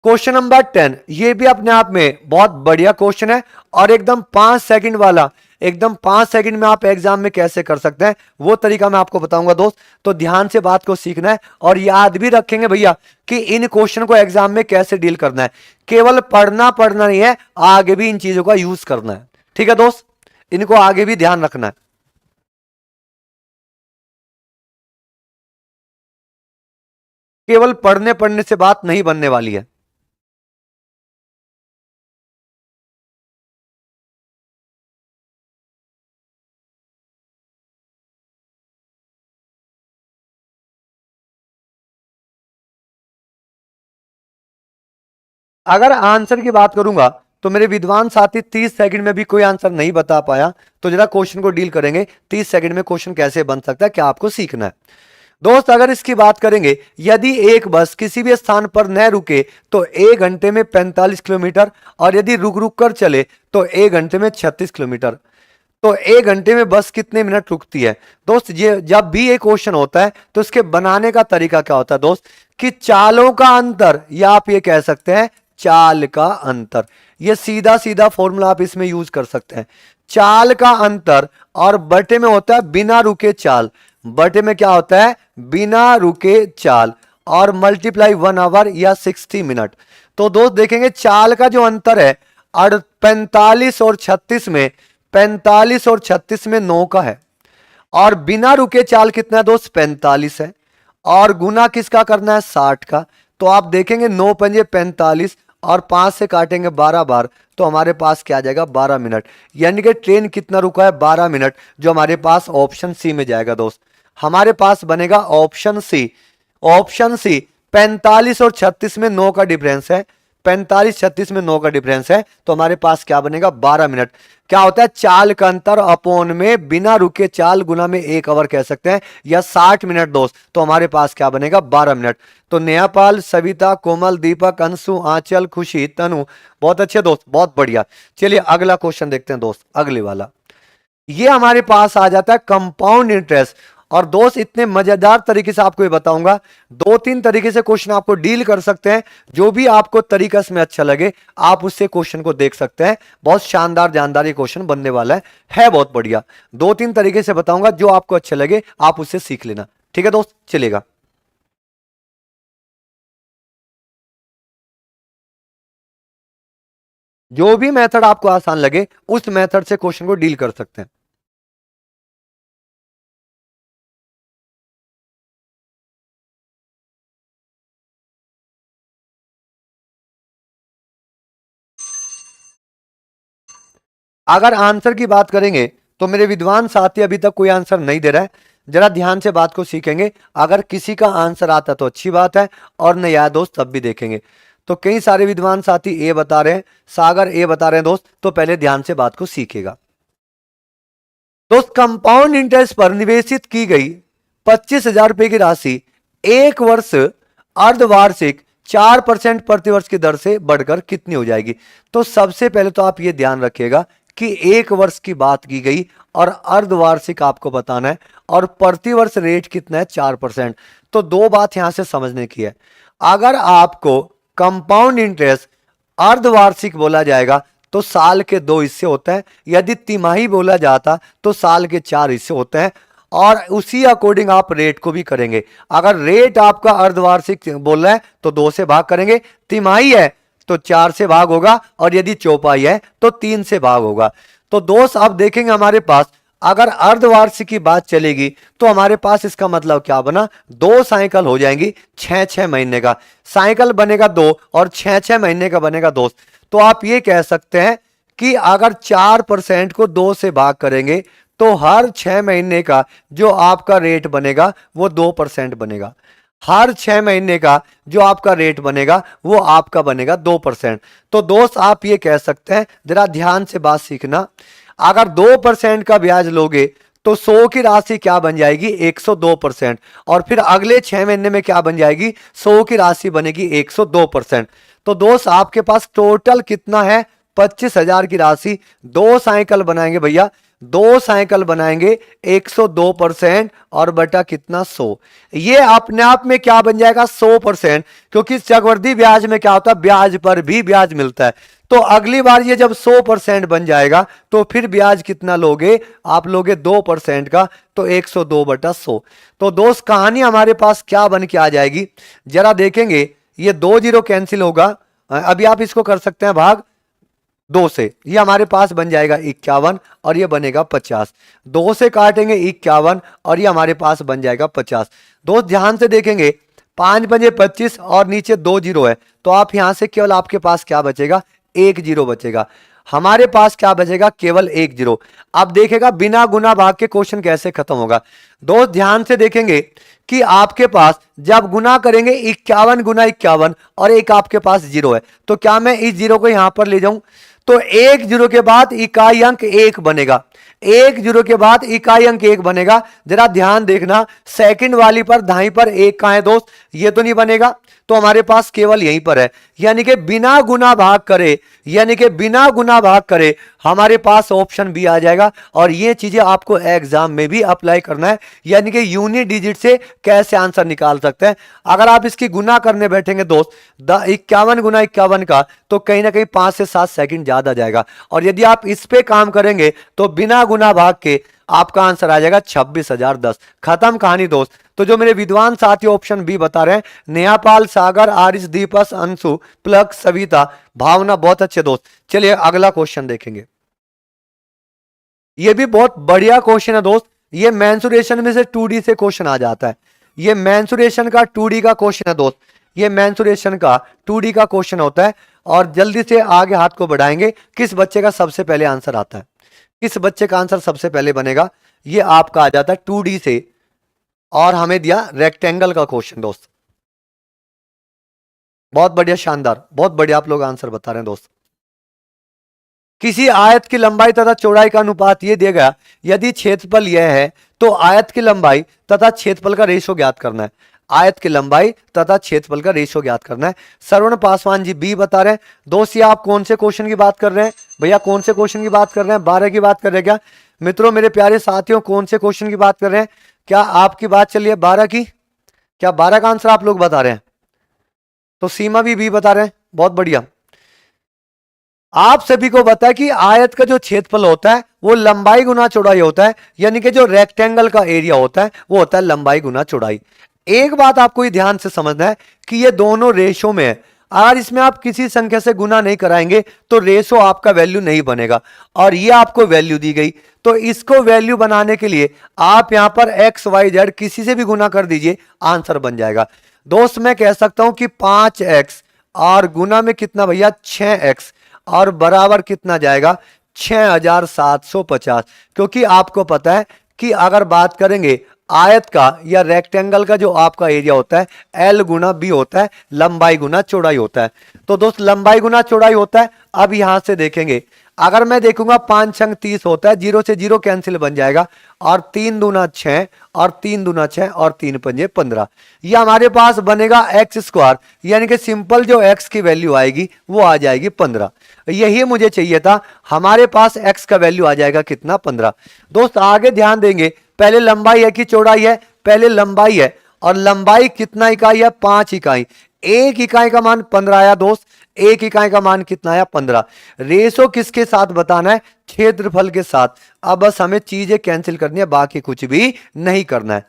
क्वेश्चन नंबर 10, ये भी अपने आप में बहुत बढ़िया क्वेश्चन है, और एकदम 5 सेकंड वाला, एकदम 5 सेकंड में आप एग्जाम में कैसे कर सकते हैं वो तरीका मैं आपको बताऊंगा दोस्त। तो ध्यान से बात को सीखना है और याद भी रखेंगे भैया कि इन क्वेश्चन को एग्जाम में कैसे डील करना है। केवल पढ़ना पढ़ना नहीं है, आगे भी इन चीजों का यूज करना है। ठीक है दोस्त, इनको आगे भी ध्यान रखना है। केवल पढ़ने पढ़ने से बात नहीं बनने वाली है। अगर आंसर की बात करूंगा तो मेरे विद्वान साथी 30 सेकंड में भी कोई आंसर नहीं बता पाया, तो जरा क्वेश्चन को डील करेंगे 30 सेकंड में क्वेश्चन कैसे बन सकता है, क्या आपको सीखना है दोस्त। अगर इसकी बात करेंगे, यदि एक बस किसी भी स्थान पर न रुके तो 1 घंटे में 45 किलोमीटर, और यदि रुक रुक कर चले तो 1 घंटे में 36 किलोमीटर। तो 1 घंटे में बस कितने मिनट रुकती है दोस्त। ये जब भी एक क्वेश्चन होता है तो इसके बनाने का तरीका क्या होता है दोस्त, कि चालों का अंतर, या आप ये कह सकते हैं चाल का अंतर। ये सीधा सीधा फॉर्मूला आप इसमें यूज कर सकते हैं। चाल का अंतर, और बटे में होता है बिना रुके चाल। बटे में क्या होता है, बिना रुके चाल, और मल्टीप्लाई 1 आवर या 60 मिनट। तो दोस्त देखेंगे चाल का जो अंतर है 45 और 36 में, 45 और 36 में 9 का है, और बिना रुके चाल कितना है दोस्त, 45 है, और गुना किसका करना है, 60 का। तो आप देखेंगे 9 पंजे 45, और 5 से काटेंगे 12 बार, तो हमारे पास क्या आ जाएगा, 12 मिनट। यानी कि ट्रेन कितना रुका है, 12 मिनट, जो हमारे पास ऑप्शन सी में जाएगा दोस्त। हमारे पास बनेगा ऑप्शन सी। ऑप्शन सी, 45 और 36 में 9 का डिफरेंस है, 45 36 में 9 का डिफरेंस है, तो हमारे पास क्या बनेगा 12 मिनट। क्या होता है, चाल का अंतर अपोन में बिना रुके चाल गुना में 1 आवर कह सकते हैं, या 60 मिनट दोस्त, तो हमारे पास क्या बनेगा 12 मिनट। तो नेहापाल, सविता, कोमल, दीपक, अंशु, आंचल, खुशी, तनु, बहुत अच्छे दोस्त, बहुत बढ़िया। चलिए अगला क्वेश्चन देखते हैं दोस्त, अगले वाला। ये हमारे पास आ जाता है कंपाउंड इंटरेस्ट। और दोस्त इतने मजेदार तरीके से आपको ये बताऊंगा, 2-3 तरीके से क्वेश्चन आपको डील कर सकते हैं, जो भी आपको तरीका इसमें अच्छा लगे आप उससे क्वेश्चन को देख सकते हैं। बहुत शानदार जानदार ये क्वेश्चन बनने वाला है बहुत बढ़िया। 2-3 तरीके से बताऊंगा, जो आपको अच्छे लगे आप उससे सीख लेना, ठीक है दोस्त, चलेगा। जो भी मेथड आपको आसान लगे उस मेथड से क्वेश्चन को डील कर सकते हैं। अगर आंसर की बात करेंगे तो मेरे विद्वान साथी अभी तक कोई आंसर नहीं दे रहा है, जरा ध्यान से बात को सीखेंगे। अगर किसी का आंसर आता तो अच्छी बात है, और नहीं आया दोस्त तब भी देखेंगे। तो कई सारे विद्वान साथी ए बता रहे हैं, सागर ए बता रहे हैं दोस्त, तो पहले ध्यान से बात को सीखेगा। दोस्त कंपाउंड इंटरेस्ट पर निवेशित की गई 25,000 रुपए की राशि एक वर्ष अर्धवार्षिक 4% प्रतिवर्ष की दर से बढ़कर कितनी हो जाएगी। तो सबसे पहले तो आप ये ध्यान रखिएगा कि एक वर्ष की बात की गई और अर्धवार्षिक आपको बताना है, और प्रतिवर्ष रेट कितना है 4%। तो दो बात यहां से समझने की है। अगर आपको कंपाउंड इंटरेस्ट अर्धवार्षिक बोला जाएगा तो साल के 2 हिस्से होते हैं, यदि तिमाही बोला जाता तो साल के 4 हिस्से होते हैं, और उसी अकॉर्डिंग आप रेट को भी करेंगे। अगर रेट आपका अर्धवार्षिक बोल रहा है तो 2 से भाग करेंगे, तिमाही है तो 4 से भाग होगा, और यदि चौपाई है तो 3 से भाग होगा। तो दोस्त आप देखेंगे हमारे पास अगर अर्धवार्षिक की बात चलेगी तो हमारे पास इसका मतलब क्या बना, 2 साइकिल हो जाएंगी 6-6 महीने का, साइकिल बनेगा 2 और 6-6 महीने का बनेगा दोस्त। तो आप ये कह सकते हैं कि अगर 4% को 2 से भाग करेंगे तो हर 6 महीने का जो आपका रेट बनेगा वो 2% बनेगा। हर 6 महीने का जो आपका रेट बनेगा वो आपका बनेगा 2%। तो दोस्त आप ये कह सकते हैं, जरा ध्यान से बात सीखना, अगर 2% का ब्याज लोगे तो 100 की राशि क्या बन जाएगी 102%, और फिर अगले 6 महीने में क्या बन जाएगी 100 की राशि बनेगी 102%। तो दोस्त आपके पास टोटल कितना है 25,000 की राशि, 2 साइकिल बनाएंगे भैया, 2 साइकिल बनाएंगे 102% और बटा कितना 100, ये अपने आप में क्या बन जाएगा 100%। क्योंकि चक्रवृद्धि ब्याज में क्या होता है, ब्याज पर भी ब्याज मिलता है। तो अगली बार ये जब 100% बन जाएगा तो फिर ब्याज कितना लोगे, आप लोगे 2% का, तो 102/100। तो दोस्त कहानी हमारे पास क्या बन के आ जाएगी, जरा देखेंगे, ये 2 जीरो कैंसिल होगा, अभी आप इसको कर सकते हैं भाग 2 से, ये हमारे पास बन जाएगा 51 और ये बनेगा 50। 2 से काटेंगे 51 और ये हमारे पास बन जाएगा 50। दोस्त ध्यान से देखेंगे, 5 बजे 25 और नीचे 2 जीरो है, तो आप यहां से केवल आपके पास क्या बचेगा 1 जीरो बचेगा, हमारे पास क्या बचेगा केवल 1 जीरो। अब देखेगा बिना गुना भाग के क्वेश्चन कैसे खत्म होगा। दोस्त ध्यान से देखेंगे कि आपके पास जब गुना करेंगे 51 गुना 51 और एक आपके पास जीरो है, तो क्या मैं इस जीरो को यहां पर ले जाऊं, तो 1 जीरो के बाद इकाई अंक 1 बनेगा, 1 जीरो के बाद इकाई अंक 1 बनेगा। जरा ध्यान देखना, सेकंड वाली पर दाई पर 1 कहां है दोस्त, ये तो नहीं बनेगा, तो हमारे पास केवल यहीं पर है, यानी कि बिना गुना भाग करे, यानी कि बिना गुना भाग करे हमारे पास ऑप्शन बी आ जाएगा। और ये चीजें आपको एग्जाम में भी अप्लाई करना है, यानी कि यूनिट डिजिट से कैसे आंसर निकाल सकते हैं। अगर आप इसकी गुना करने बैठेंगे दोस्त 51 गुना 51 का, तो कहीं ना कहीं 5 से 7 सेकंड ज्यादा जाएगा, और यदि आप इस पे काम करेंगे तो बिना गुना भाग के आपका आंसर आ जाएगा 26,010। खत्म कहानी दोस्त। तो जो मेरे विद्वान साथी ऑप्शन बी बता रहे हैं, नेहापाल, सागर, आरिश, दीपक, अंशु, प्लक, सविता, भावना, बहुत अच्छे दोस्त। चलिए अगला क्वेश्चन देखेंगे, ये भी बहुत बढ़िया क्वेश्चन है दोस्त, ये मेंसुरेशन में से 2D से क्वेश्चन आ जाता है, ये मेंसुरेशन का 2D का क्वेश्चन है दोस्त, ये मेंसुरेशन का 2D का क्वेश्चन होता है। और जल्दी से आगे हाथ को बढ़ाएंगे, किस बच्चे का सबसे पहले आंसर आता है, किस बच्चे का आंसर सबसे पहले बनेगा, ये आपका आ जाता है 2D से, और हमें दिया रेक्टेंगल का क्वेश्चन दोस्त। बहुत बढ़िया, शानदार, बहुत बढ़िया आप लोग आंसर बता रहे हैं दोस्त। किसी आयत की लंबाई तथा चौड़ाई का अनुपात ये दिया गया, यदि क्षेत्रफल यह है तो आयत की लंबाई तथा क्षेत्रफल का रेशो ज्ञात करना है। आयत की लंबाई तथा क्षेत्रफल का रेशो ज्ञात करना है। श्रवण पासवान जी बी बता रहे हैं। दोस्त ये आप कौन से क्वेश्चन की बात कर रहे हैं भैया? कौन से क्वेश्चन की बात कर रहे हैं? 12 की बात कर रहे हैं क्या मित्रों? मेरे प्यारे साथियों, कौन से क्वेश्चन की बात कर रहे हैं? क्या आपकी बात चल रही है 12 की? क्या 12 का आंसर आप लोग बता रहे हैं? तो सीमा भी बी बता रहे हैं, बहुत बढ़िया। आप सभी को पता है कि आयत का जो क्षेत्रफल होता है वो लंबाई गुना चौड़ाई होता है, यानी कि जो रेक्टेंगल का एरिया होता है वो होता है लंबाई गुना चौड़ाई। एक बात आपको ये ध्यान से समझना है कि ये दोनों रेशो में है। अगर इसमें आप किसी संख्या से गुना नहीं कराएंगे तो रेशो आपका वैल्यू नहीं बनेगा, और ये आपको वैल्यू दी गई, तो इसको वैल्यू बनाने के लिए आप यहां पर एक्स वाई जेड किसी से भी गुना कर दीजिए, आंसर बन जाएगा। दोस्त मैं कह सकता हूं कि 5x और गुना में कितना भैया 6x और बराबर कितना जाएगा 6750, क्योंकि आपको पता है कि अगर बात करेंगे आयत का या रेक्टेंगल का जो आपका एरिया होता है L गुना B होता है, लंबाई गुना चौड़ाई होता है। तो दोस्त लंबाई गुना चौड़ाई होता है। अब यहां से देखेंगे, अगर मैं देखूंगा 5 छंग 30 होता है, 0 से 0 कैंसिल बन जाएगा, और 3 दूना 6 और 3 दूना 6 और 3 पंजे 15। यह हमारे पास बनेगा एक्स स्क्वायर, यानी कि सिंपल जो x की वैल्यू आएगी वो आ जाएगी 15। यही मुझे चाहिए था, हमारे पास x का वैल्यू आ जाएगा कितना 15। दोस्त आगे ध्यान देंगे, पहले लंबाई है कि चौड़ाई है? पहले लंबाई है, और लंबाई कितना इकाई है 5 इकाई। एक इकाई का मान 15 आया दोस्त, एक इकाई का मान कितना आया 15। रेशो किसके साथ बताना है? क्षेत्रफल के साथ। अब बस हमें चीजें कैंसिल करनी है, बाकी कुछ भी नहीं करना है।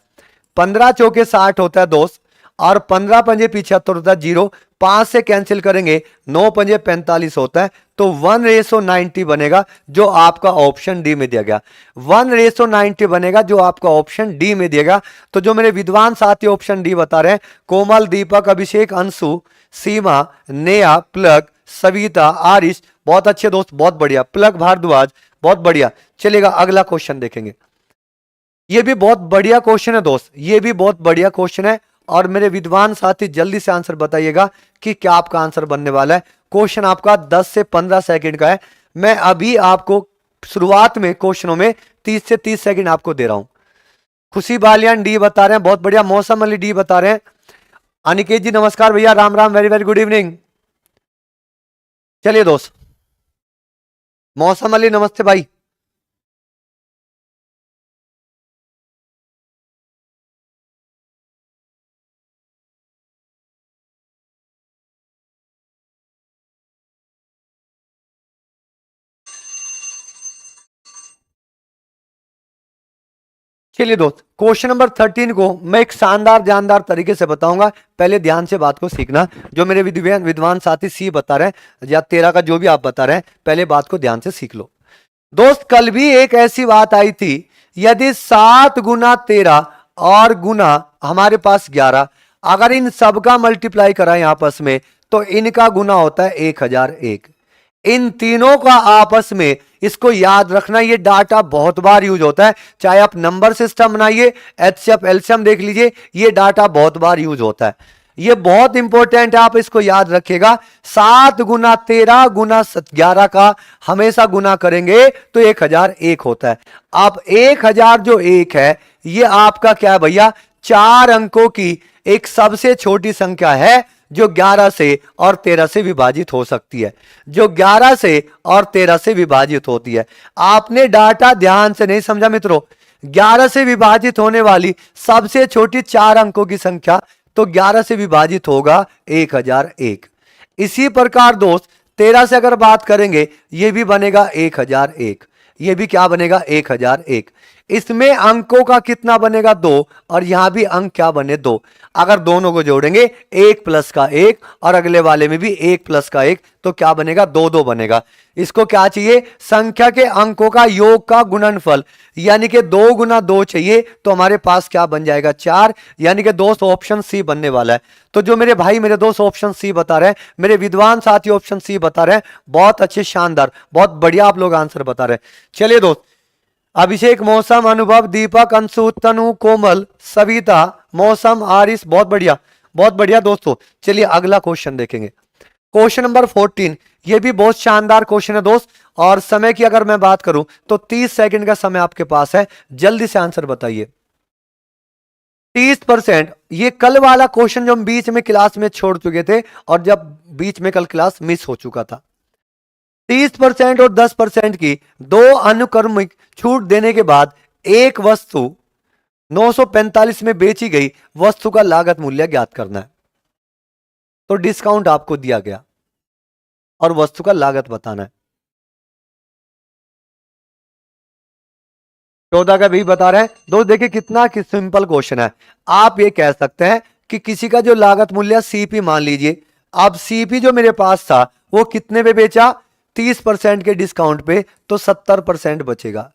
15 चौके 60 होता है दोस्त, और 15 पंजे 75 होता है, 0 5 से कैंसिल करेंगे, 9 पंजे 45 होता है, तो 1:90 बनेगा, जो आपका ऑप्शन डी में दिया गया। 1:90 बनेगा जो आपका ऑप्शन डी में दिएगा। तो जो मेरे विद्वान साथी ऑप्शन डी बता रहे हैं, कोमल, दीपक, अभिषेक, अंशु, सीमा, नेहा, प्लग, सविता, आरिश, बहुत अच्छे दोस्त, बहुत बढ़िया। प्लग भारद्वाज, बहुत बढ़िया। चलेगा अगला क्वेश्चन देखेंगे। ये भी बहुत बढ़िया क्वेश्चन है दोस्त, ये भी बहुत बढ़िया क्वेश्चन है, और मेरे विद्वान साथी जल्दी से आंसर बताइएगा कि क्या आपका आंसर बनने वाला है। क्वेश्चन आपका 10 से 15 सेकंड का है। मैं अभी आपको शुरुआत में क्वेश्चनों में 30 से 30 सेकंड आपको दे रहा हूं। खुशी बालियान डी बता रहे हैं, बहुत बढ़िया। मौसम अली डी बता रहे हैं। अनिकेत जी नमस्कार भैया, Ram Ram, very very good evening. चलिए दोस्त, मौसम अली नमस्ते भाई। चलिए दोस्त, क्वेश्चन नंबर 13 को मैं एक शानदार जानदार तरीके से बताऊंगा, पहले ध्यान से बात को सीखना। जो मेरे विद्वान साथी सी बता रहे हैं या 13 का जो भी आप बता रहे हैं, पहले बात को ध्यान से सीख लो। दोस्त कल भी एक ऐसी बात आई थी, यदि 7 गुना 13 और गुना हमारे पास 11, अगर इन सबका मल्टीप्लाई कराएं आपस में तो इनका गुना होता है 1001। इन तीनों का आपस में, इसको याद रखना, ये डाटा बहुत बार यूज होता है, चाहे आप नंबर सिस्टम बनाइए, एचसीएफ एलसीएम देख लीजिए, ये डाटा बहुत बार यूज होता है। ये बहुत इंपॉर्टेंट है, आप इसको याद रखिएगा। 7 गुना 13 गुना 11 का हमेशा गुना करेंगे तो 1001 होता है। अब 1000 जो एक है, ये आपका क्या है भैया? 4 अंकों की एक सबसे छोटी संख्या है जो 11 से और 13 से विभाजित हो सकती है, जो 11 से और 13 से विभाजित होती है। आपने डाटा ध्यान से नहीं समझा मित्रों। 11 से विभाजित होने वाली सबसे छोटी 4 अंकों की संख्या, तो 11 से विभाजित होगा 1001। इसी प्रकार दोस्त 13 से अगर बात करेंगे, यह भी बनेगा 1001, ये भी क्या बनेगा 1001। इसमें अंकों का कितना बनेगा 2, और यहां भी अंक क्या बने 2। अगर दोनों को जोड़ेंगे 1 प्लस का 1 और अगले वाले में भी 1 प्लस का 1, तो क्या बनेगा 2 बनेगा। इसको क्या चाहिए? संख्या के अंकों का योग का गुणनफल, यानी कि 2 गुना 2 चाहिए, तो हमारे पास क्या बन जाएगा 4, यानी कि दोस्त ऑप्शन सी बनने वाला है। तो जो मेरे भाई मेरे दोस्त ऑप्शन सी बता रहे हैं, मेरे विद्वान साथी ऑप्शन सी बता रहे हैं, बहुत अच्छे शानदार, बहुत बढ़िया आप लोग आंसर बता रहे हैं। चलिए दोस्त, अभिषेक, मौसम, अनुभव, दीपक, अंशु, तनु, कोमल, सविता, मौसम, आरिस, बहुत बढ़िया। बहुत बढ़िया दोस्तों, चलिए अगला क्वेश्चन देखेंगे। क्वेश्चन नंबर 14, ये भी बहुत शानदार क्वेश्चन है दोस्त। और समय की अगर मैं बात करूं तो 30 सेकंड का समय आपके पास है, जल्दी से आंसर बताइए। 30%, ये कल वाला क्वेश्चन जो हम बीच में क्लास में छोड़ चुके थे और जब बीच में कल क्लास मिस हो चुका था। 30% और 10% की दो अनुक्रमिक छूट देने के बाद एक वस्तु 945 में बेची गई वस्तु का लागत मूल्य ज्ञात करना है। तो डिस्काउंट आपको दिया गया और वस्तु का लागत बताना है। 14 का भी बता रहे हैं दोस्त। देखिए कितना सिंपल क्वेश्चन है। आप ये कह सकते हैं कि किसी का जो लागत मूल्य सीपी मान लीजिए, अब सीपी जो मेरे पास था वो कितने पे बेचा, 30% के डिस्काउंट पे, तो 70% बचेगा।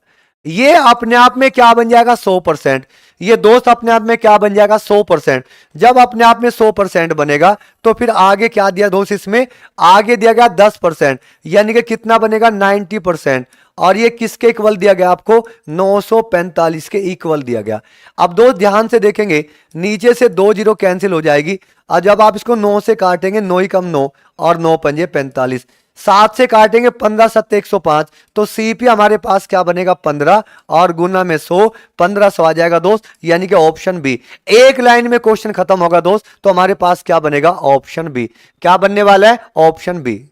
ये अपने आप में क्या बन जाएगा, 100%। ये दोस्त अपने आप में क्या बन जाएगा, 100%। जब अपने आप में 100% बनेगा तो फिर आगे क्या दिया दोस्त, इसमें आगे दिया गया 10%, यानी कि कितना बनेगा, 90%। और ये किसके इक्वल दिया गया आपको, 945 के इक्वल दिया गया। अब दोस्त ध्यान से देखेंगे, नीचे से 2 जीरो कैंसिल हो जाएगी और जब आप इसको 9 से काटेंगे, 9 ही कम 9 और 9 पंजे 45, 7 से काटेंगे 15 सत्ते 105, तो सीपी हमारे पास क्या बनेगा, 15 और गुना में 100, 1500 आ जाएगा दोस्त, यानी कि ऑप्शन बी। एक लाइन में क्वेश्चन खत्म होगा दोस्त, तो हमारे पास क्या बनेगा, ऑप्शन बी। क्या बनने वाला है, ऑप्शन बी।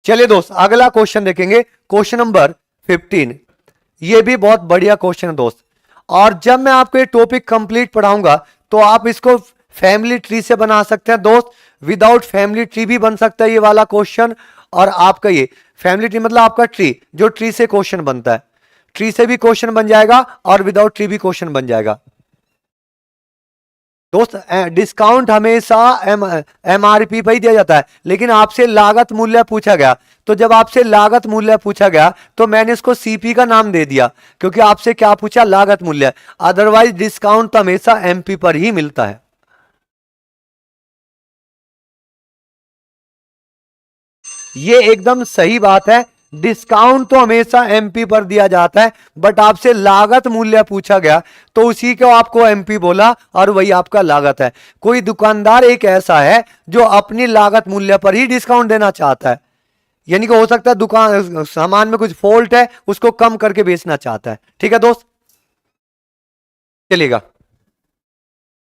चलिए दोस्त अगला क्वेश्चन देखेंगे, क्वेश्चन नंबर 15। ये भी बहुत बढ़िया क्वेश्चन है दोस्त। और जब मैं आपको ये टॉपिक कंप्लीट पढ़ाऊंगा तो आप इसको फैमिली ट्री से बना सकते हैं दोस्त, विदाउट फैमिली ट्री भी बन सकता है ये वाला क्वेश्चन। और आपका ये फैमिली ट्री मतलब आपका ट्री, जो ट्री से क्वेश्चन बनता है, ट्री से भी क्वेश्चन बन जाएगा और विदाउट ट्री भी क्वेश्चन बन जाएगा दोस्त। डिस्काउंट हमेशा एमआरपी पर ही दिया जाता है, लेकिन आपसे लागत मूल्य पूछा गया, तो जब आपसे लागत मूल्य पूछा गया तो मैंने इसको सीपी का नाम दे दिया, क्योंकि आपसे क्या पूछा, लागत मूल्य। अदरवाइज डिस्काउंट तो हमेशा एमपी पर ही मिलता है। ये एकदम सही बात है, डिस्काउंट तो हमेशा एमपी पर दिया जाता है, बट आपसे लागत मूल्य पूछा गया तो उसी को आपको एमपी बोला और वही आपका लागत है। कोई दुकानदार एक ऐसा है जो अपनी लागत मूल्य पर ही डिस्काउंट देना चाहता है, यानी कि हो सकता है दुकान सामान में कुछ फॉल्ट है, उसको कम करके बेचना चाहता है। ठीक है दोस्त, चलिएगा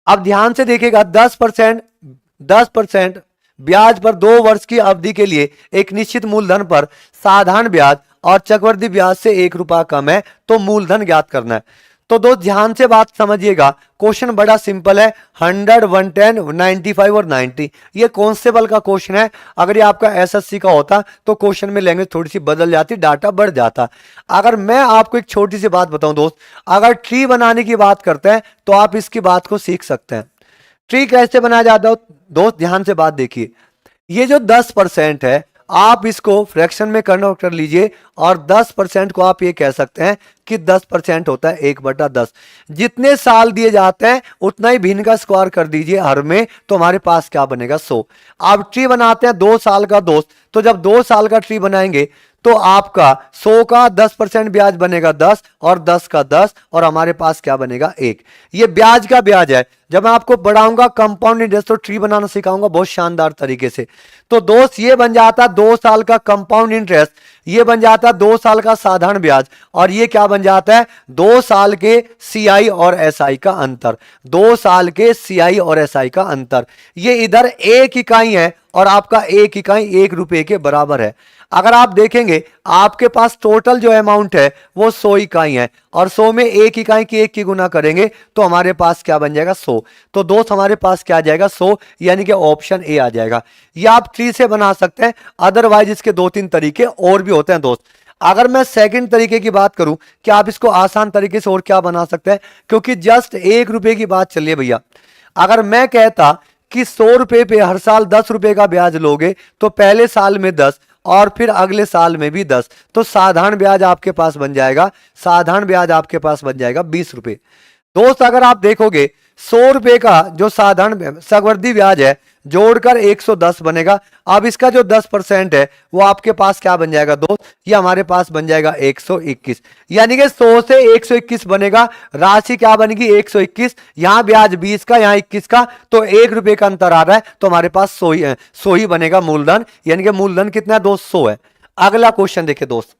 अब ध्यान से देखिएगा। 10% ब्याज पर 2 वर्ष की अवधि के लिए एक निश्चित मूलधन पर साधारण ब्याज और चक्रवृद्धि ब्याज से 1 रुपया कम है, तो मूलधन ज्ञात करना है। तो दोस्त ध्यान से बात समझिएगा, क्वेश्चन बड़ा सिंपल है। 100, 110, 95 और 90 ये कांस्टेबल का क्वेश्चन है। अगर ये आपका एसएससी का होता तो क्वेश्चन में लैंग्वेज थोड़ी सी बदल जाती, डाटा बढ़ जाता। अगर मैं आपको एक छोटी सी बात बताऊं दोस्त, अगर ट्री बनाने की बात करते हैं तो आप इसकी बात को सीख सकते हैं। ट्री कैसे बनाया जाता है दोस्त, ध्यान से बात देखिए। ये जो 10% है, आप इसको फ्रैक्शन में कन्वर्ट कर लीजिए और 10% को आप ये कह सकते हैं कि 10% होता है 1/10। जितने साल दिए जाते हैं उतना ही भिन्न का स्क्वायर कर दीजिए हर में, तो हमारे पास क्या बनेगा, 100। आप ट्री बनाते हैं 2 साल का दोस्त, तो जब 2 साल का ट्री बनाएंगे तो आपका 100 का 10% ब्याज बनेगा 10 और 10 का 10, और हमारे पास क्या बनेगा, 1। ये ब्याज का ब्याज है। जब मैं आपको बढ़ाऊंगा कंपाउंड इंटरेस्ट तो ट्री बनाना सिखाऊंगा बहुत शानदार तरीके से। तो दोस्त ये बन जाता 2 साल का कंपाउंड इंटरेस्ट, ये बन जाता 2 साल का साधारण ब्याज, और ये क्या बन जाता है, 2 साल के सीआई और एसआई का अंतर। 2 साल के सीआई और एसआई का अंतर, ये इधर 1 इकाई है और आपका 1 इकाई 1 रुपए के बराबर है। अगर आप देखेंगे आपके पास टोटल जो अमाउंट है वो 100 इकाई है, और 100 में 1 इकाई की 1 की गुना करेंगे तो हमारे पास क्या बन जाएगा, 100। तो दोस्त हमारे पास क्या आ जाएगा, 100, यानी कि ऑप्शन ए आ जाएगा। ये आप ट्री से बना सकते हैं, अदरवाइज इसके 2-3 तरीके और भी होते हैं दोस्त। अगर मैं सेकंड तरीके की बात करूं कि आप इसको आसान तरीके से और क्या बना सकते हैं, क्योंकि जस्ट 1 रुपए की बात चलिए भैया। अगर मैं कहता कि 100 रुपए पे हर साल 10 रुपए का ब्याज लोगे तो पहले साल में 10 और फिर अगले साल में भी 10, तो साधारण ब्याज आपके पास बन जाएगा, साधारण ब्याज आपके पास बन जाएगा 20 रुपए। दोस्त अगर आप देखोगे 100 रुपए का जो साधारण चक्रवृद्धि ब्याज है, जोड़कर 110 बनेगा। अब इसका जो 10% है वो आपके पास क्या बन जाएगा दोस्त, ये हमारे पास बन जाएगा 121, यानी कि 100 से 121 बनेगा। राशि क्या बनेगी 121, यहां ब्याज 20 का, यहां 21 का, तो 1 रुपए का अंतर आ रहा है, तो हमारे पास 100 ही है, 100 ही बनेगा मूलधन, यानी कि मूलधन कितना है दोस्त 100 है। अगला क्वेश्चन देखिए दोस्त,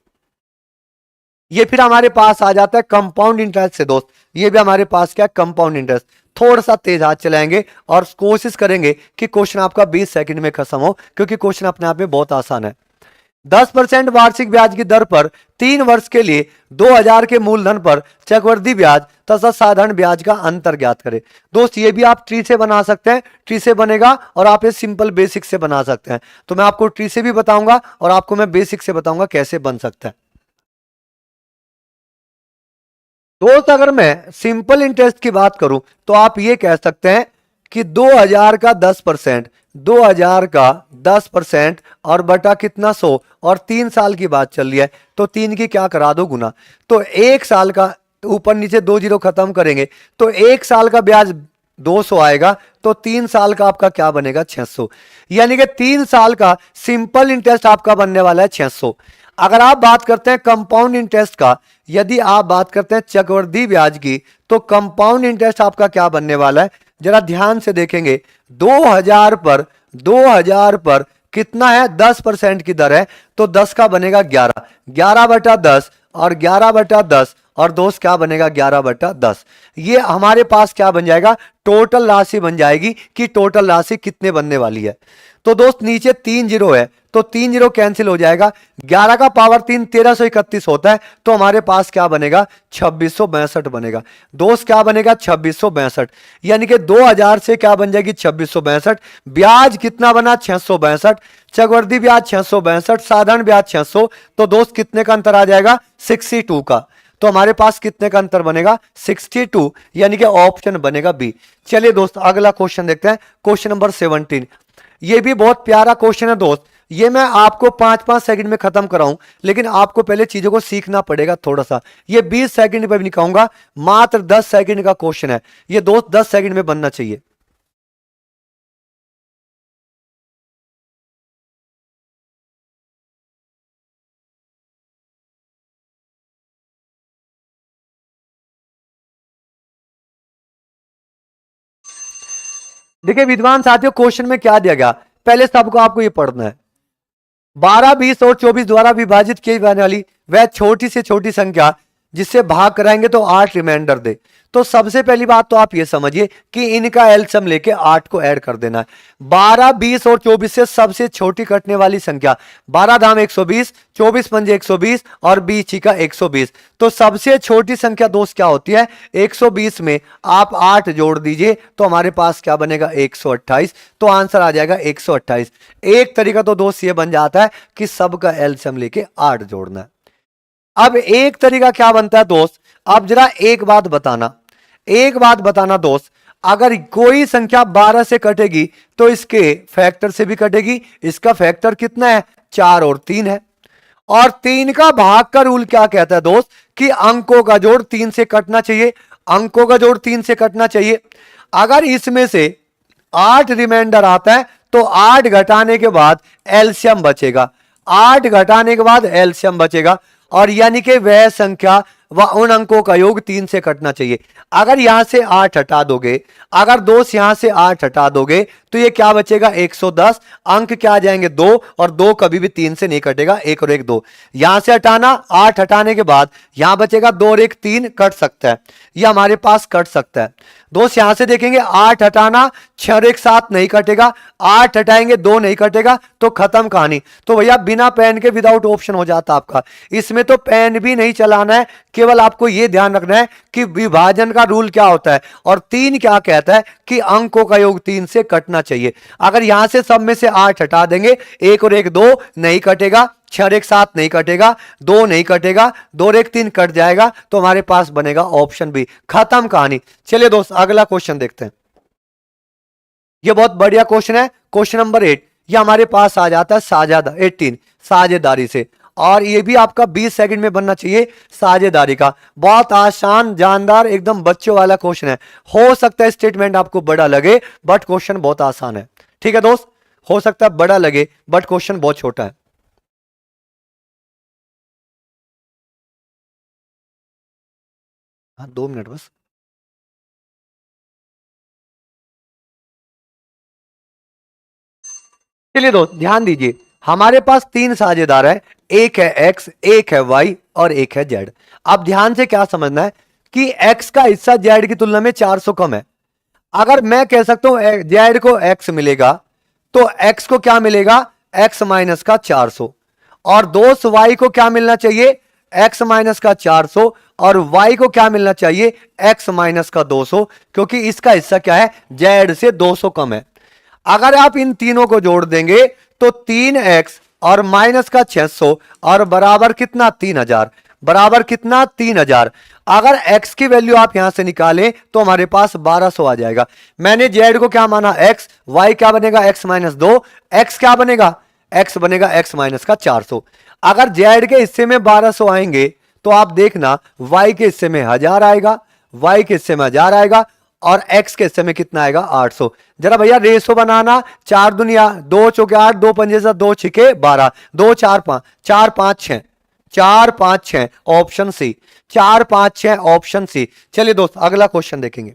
ये फिर हमारे पास आ जाता है कंपाउंड इंटरेस्ट से दोस्त। ये भी हमारे पास क्या है कंपाउंड इंटरेस्ट। थोड़ा सा तेज हाथ चलाएंगे और कोशिश करेंगे कि क्वेश्चन आपका 20 सेकंड में खत्म हो, क्योंकि क्वेश्चन अपने आप में बहुत आसान है। 10% वार्षिक ब्याज की दर पर 3 वर्ष के लिए 2000 के मूलधन पर चक्रवृद्धि ब्याज तथा साधारण ब्याज का अंतर ज्ञात करें। दोस्त ये भी आप ट्री से बना सकते हैं, ट्री से बनेगा और आप ये सिंपल बेसिक से बना सकते हैं। तो मैं आपको ट्री से भी बताऊंगा और आपको मैं बेसिक से बताऊंगा कैसे बन सकता है। दोस्त अगर मैं सिंपल इंटरेस्ट की बात करूं तो आप ये कह सकते हैं कि 2000 का 10%, 2000 का 10% और बटा कितना 100, और 3 साल की बात चल रही है तो 3 की क्या करा दो गुना, तो 1 साल का ऊपर नीचे 2 जीरो खत्म करेंगे तो 1 साल का ब्याज 200 आएगा, तो 3 साल का आपका क्या बनेगा 600, यानी कि 3 साल का सिंपल इंटरेस्ट आपका बनने वाला है 600। अगर आप बात करते हैं कंपाउंड इंटरेस्ट का, यदि आप बात करते हैं चक्रवृद्धि ब्याज की, तो कंपाउंड इंटरेस्ट आपका क्या बनने वाला है, जरा ध्यान से देखेंगे। 2000 पर कितना है 10% की दर है, तो 10 का बनेगा 11, 11/10 और 11/10 और दोस्त क्या बनेगा 11/10। ये हमारे पास क्या बन जाएगा, टोटल राशि बन जाएगी कि टोटल राशि कितने बनने वाली है। तो दोस्त नीचे 3 जीरो है तो 3 जीरो कैंसिल हो जाएगा, 11 का पावर 3 1331 होता है, तो हमारे पास क्या बनेगा 2662 बनेगा। दोस्त क्या बनेगा 2662, यानी कि 2000 से क्या बन जाएगी 2662, ब्याज कितना बना 662, चक्रवृद्धि ब्याज 662, साधारण ब्याज 600, तो दोस्त कितने का अंतर आ जाएगा 62 का। तो हमारे पास कितने का अंतर बनेगा 62, यानी कि ऑप्शन बनेगा बी। चलिए दोस्त अगला क्वेश्चन देखते हैं, क्वेश्चन नंबर 17। ये भी बहुत प्यारा क्वेश्चन है दोस्त, ये मैं आपको 5-5 सेकंड में खत्म कराऊं, लेकिन आपको पहले चीजों को सीखना पड़ेगा थोड़ा सा। ये 20 सेकंड पे भी नहीं कहूंगा, मात्र 10 सेकंड का क्वेश्चन है ये दोस्त, 10 सेकंड में बनना चाहिए। देखिए विद्वान साथियों, क्वेश्चन में क्या दिया गया, पहले सबको आपको ये पढ़ना है। 12, 20 और 24 द्वारा विभाजित की जाने वाली वह छोटी से छोटी संख्या जिससे भाग कराएंगे तो 8 रिमाइंडर दे। तो सबसे पहली बात तो आप ये समझिए कि इनका एलसीएम लेके 8 को ऐड कर देना है। 12, 20 और 24 से सबसे छोटी कटने वाली संख्या 12 धाम 120, 24 पंजे 120 और 20 का 120। तो सबसे छोटी संख्या दोस्त क्या होती है 120 में आप 8 जोड़ दीजिए तो हमारे पास क्या बनेगा 128। तो आंसर आ जाएगा 128। एक तरीका तो दोस्त ये बन जाता है कि सबका एलसीएम लेके 8 जोड़ना है। अब एक तरीका क्या बनता है दोस्त, अब जरा एक बात बताना दोस्त, अगर कोई संख्या 12 से कटेगी तो इसके फैक्टर से भी कटेगी। इसका फैक्टर कितना है 4 और 3 है, और 3 का भाग का रूल क्या कहता है दोस्त कि अंकों का जोड़ 3 से कटना चाहिए, अंकों का जोड़ 3 से कटना चाहिए। अगर इसमें से 8 रिमाइंडर आता है तो 8 घटाने के बाद एलसीएम बचेगा, 8 घटाने के बाद एलसीएम बचेगा, और यानी कि वह संख्या व उन अंकों का योग 3 से कटना चाहिए। अगर यहां से 8 हटा दोगे, अगर दोस्त यहां से 8 हटा दोगे तो ये क्या बचेगा 110। अंक क्या आ जाएंगे 2, और 2 कभी भी 3 से नहीं कटेगा, 1 और 1 2। यहां से हटाना, 8 हटाने के बाद यहां बचेगा 2 और 1 3, कट सकता है, ये हमारे पास कट सकता है दोस्त। यहां से देखेंगे 8 हटाना, 6 और 1 7 नहीं कटेगा, 8 हटाएंगे 2 नहीं कटेगा, तो खत्म कहानी। तो भैया बिना पेन के विदाउट ऑप्शन हो जाता आपका, इसमें तो पेन भी नहीं चलाना है, केवल आपको यह ध्यान रखना है कि विभाजन का रूल क्या होता है, और 3 क्या कहता है कि अंकों का योग 3 से कटना चाहिए। अगर यहां से सब में से 8 हटा देंगे, 1 और 1 2 नहीं कटेगा, 6 और 1 7 नहीं कटेगा, 2 नहीं कटेगा, 2 और 1 3 कट जाएगा, तो हमारे पास बनेगा ऑप्शन बी। खत्म कहानी। चलिए दोस्त अगला क्वेश्चन देखते हैं, ये बहुत बढ़िया क्वेश्चन है, क्वेश्चन नंबर 8। ये हमारे पास आ जाता है 18 साझेदारी से, और ये भी आपका 20 सेकंड में बनना चाहिए साझेदारी का। बहुत आसान जानदार एकदम बच्चों वाला क्वेश्चन है, हो सकता है स्टेटमेंट आपको बड़ा लगे बट क्वेश्चन बहुत आसान है, ठीक है दोस्त, हो सकता है बड़ा लगे बट क्वेश्चन बहुत छोटा है। हाँ 2 मिनट बस। चलिए दोस्त ध्यान दीजिए, हमारे पास 3 साझेदार है, एक है एक्स, एक है वाई और एक है जेड। अब ध्यान से क्या समझना है कि एक्स का हिस्सा जेड की तुलना में 400 कम है। अगर मैं कह सकता हूं जेड को एक्स मिलेगा तो एक्स को क्या मिलेगा, एक्स माइनस का 400। और दोस्त वाई को क्या मिलना चाहिए, एक्स माइनस का 400। और वाई को क्या मिलना चाहिए, एक्स माइनस का 200, क्योंकि इसका हिस्सा क्या है, जेड से 200 कम है। अगर आप इन तीनों को जोड़ देंगे तो 3x और माइनस का 600 और बराबर कितना 3000, बराबर कितना 3000। अगर x की वैल्यू आप यहां से निकालें तो हमारे पास 1200 आ जाएगा। मैंने z को क्या माना x, y क्या बनेगा x माइनस 2, x क्या बनेगा, x बनेगा x माइनस का 400। अगर z के हिस्से में 1200 आएंगे तो आप देखना y के हिस्से में 1000 आएगा, y के हिस्से में 1000 आएगा और x के हिस्से में कितना आएगा 800। जरा भैया रेशो बनाना, 4 दुनिया 2 चौके 8, 2 पंजे 2 छिके 12, 2 4 5, 4 5 6, 4 5 6 ऑप्शन सी, 4 5 6 ऑप्शन सी। चलिए दोस्त अगला क्वेश्चन देखेंगे,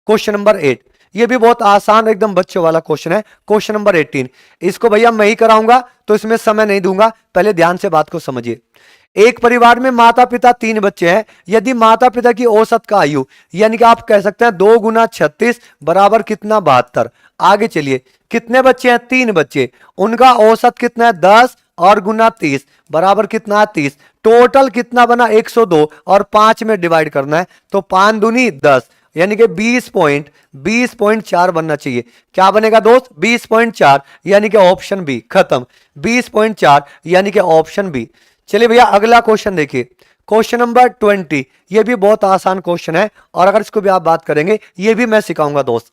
क्वेश्चन नंबर 8। ये भी बहुत आसान एकदम बच्चों वाला क्वेश्चन है, क्वेश्चन नंबर 18। इसको भैया मैं ही कराऊंगा तो इसमें समय नहीं दूंगा, पहले ध्यान से बात को समझिए। एक परिवार में माता पिता 3 बच्चे हैं। यदि माता पिता की औसत का आयु यानी कि आप कह सकते हैं 2 गुना 36 बराबर कितना 72। आगे चलिए, कितने बच्चे हैं, 3 बच्चे, उनका औसत कितना है 10 और गुना 30 बराबर कितना है 30। टोटल कितना बना 102 और 5 में डिवाइड करना है तो 5 दूनी 10 यानी कि 20.4 बनना चाहिए। क्या बनेगा दोस्त 20.4 यानी कि ऑप्शन बी, खत्म। 20.4 यानी कि ऑप्शन बी। चलिए भैया अगला क्वेश्चन देखिए, क्वेश्चन नंबर 20। ये भी बहुत आसान क्वेश्चन है और अगर इसको भी आप बात करेंगे ये भी मैं सिखाऊंगा दोस्त।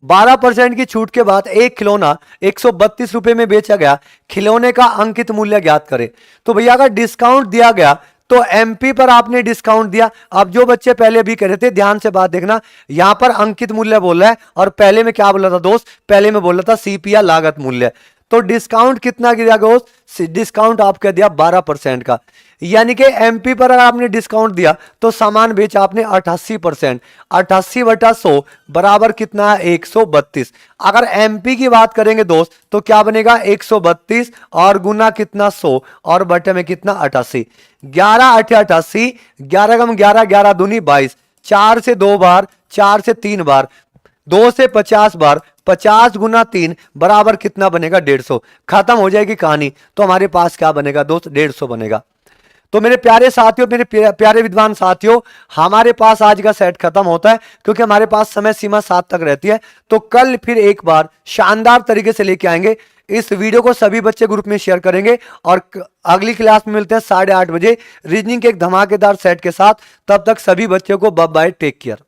12% की छूट के बाद एक खिलौना 132 रुपए में बेचा गया, खिलौने का अंकित मूल्य ज्ञात करें। तो भैया अगर डिस्काउंट दिया गया तो एमपी पर आपने डिस्काउंट दिया। अब जो बच्चे पहले भी कह रहे थे ध्यान से बात देखना, यहां पर अंकित मूल्य बोल रहा है और पहले में क्या बोला था दोस्त, पहले में बोल रहा था सीपीया लागत मूल्य। तो डिस्काउंट कितना गिरा दोस्त, डिस्काउंट आपका दिया 12% का, यानी कि एमपी पर अगर आपने डिस्काउंट दिया तो सामान बेचा आपने 88%। 88 बटा 100 बराबर कितना है 132। अगर एमपी की बात करेंगे दोस्त तो क्या बनेगा 132 और गुना कितना 100 और बटे में कितना 88। 11 8 88, 11 कम 11, 11 दूनी 22, 4 से 2 बार, 4 से 3 बार, 2 से 50 बार, 50 गुना 3 बराबर कितना बनेगा 150। खत्म हो जाएगी कहानी। तो हमारे पास क्या बनेगा दोस्त 150 बनेगा। तो मेरे प्यारे साथियों, मेरे प्यारे विद्वान साथियों, हमारे पास आज का सेट खत्म होता है क्योंकि हमारे पास समय सीमा 7 तक रहती है। तो कल फिर एक बार शानदार तरीके से लेके आएंगे। इस वीडियो को सभी बच्चे ग्रुप में शेयर करेंगे और अगली क्लास में मिलते हैं 8:30 बजे रीजनिंग के एक धमाकेदार सेट के साथ। तब तक सभी बच्चों को बाय बाय, टेक केयर।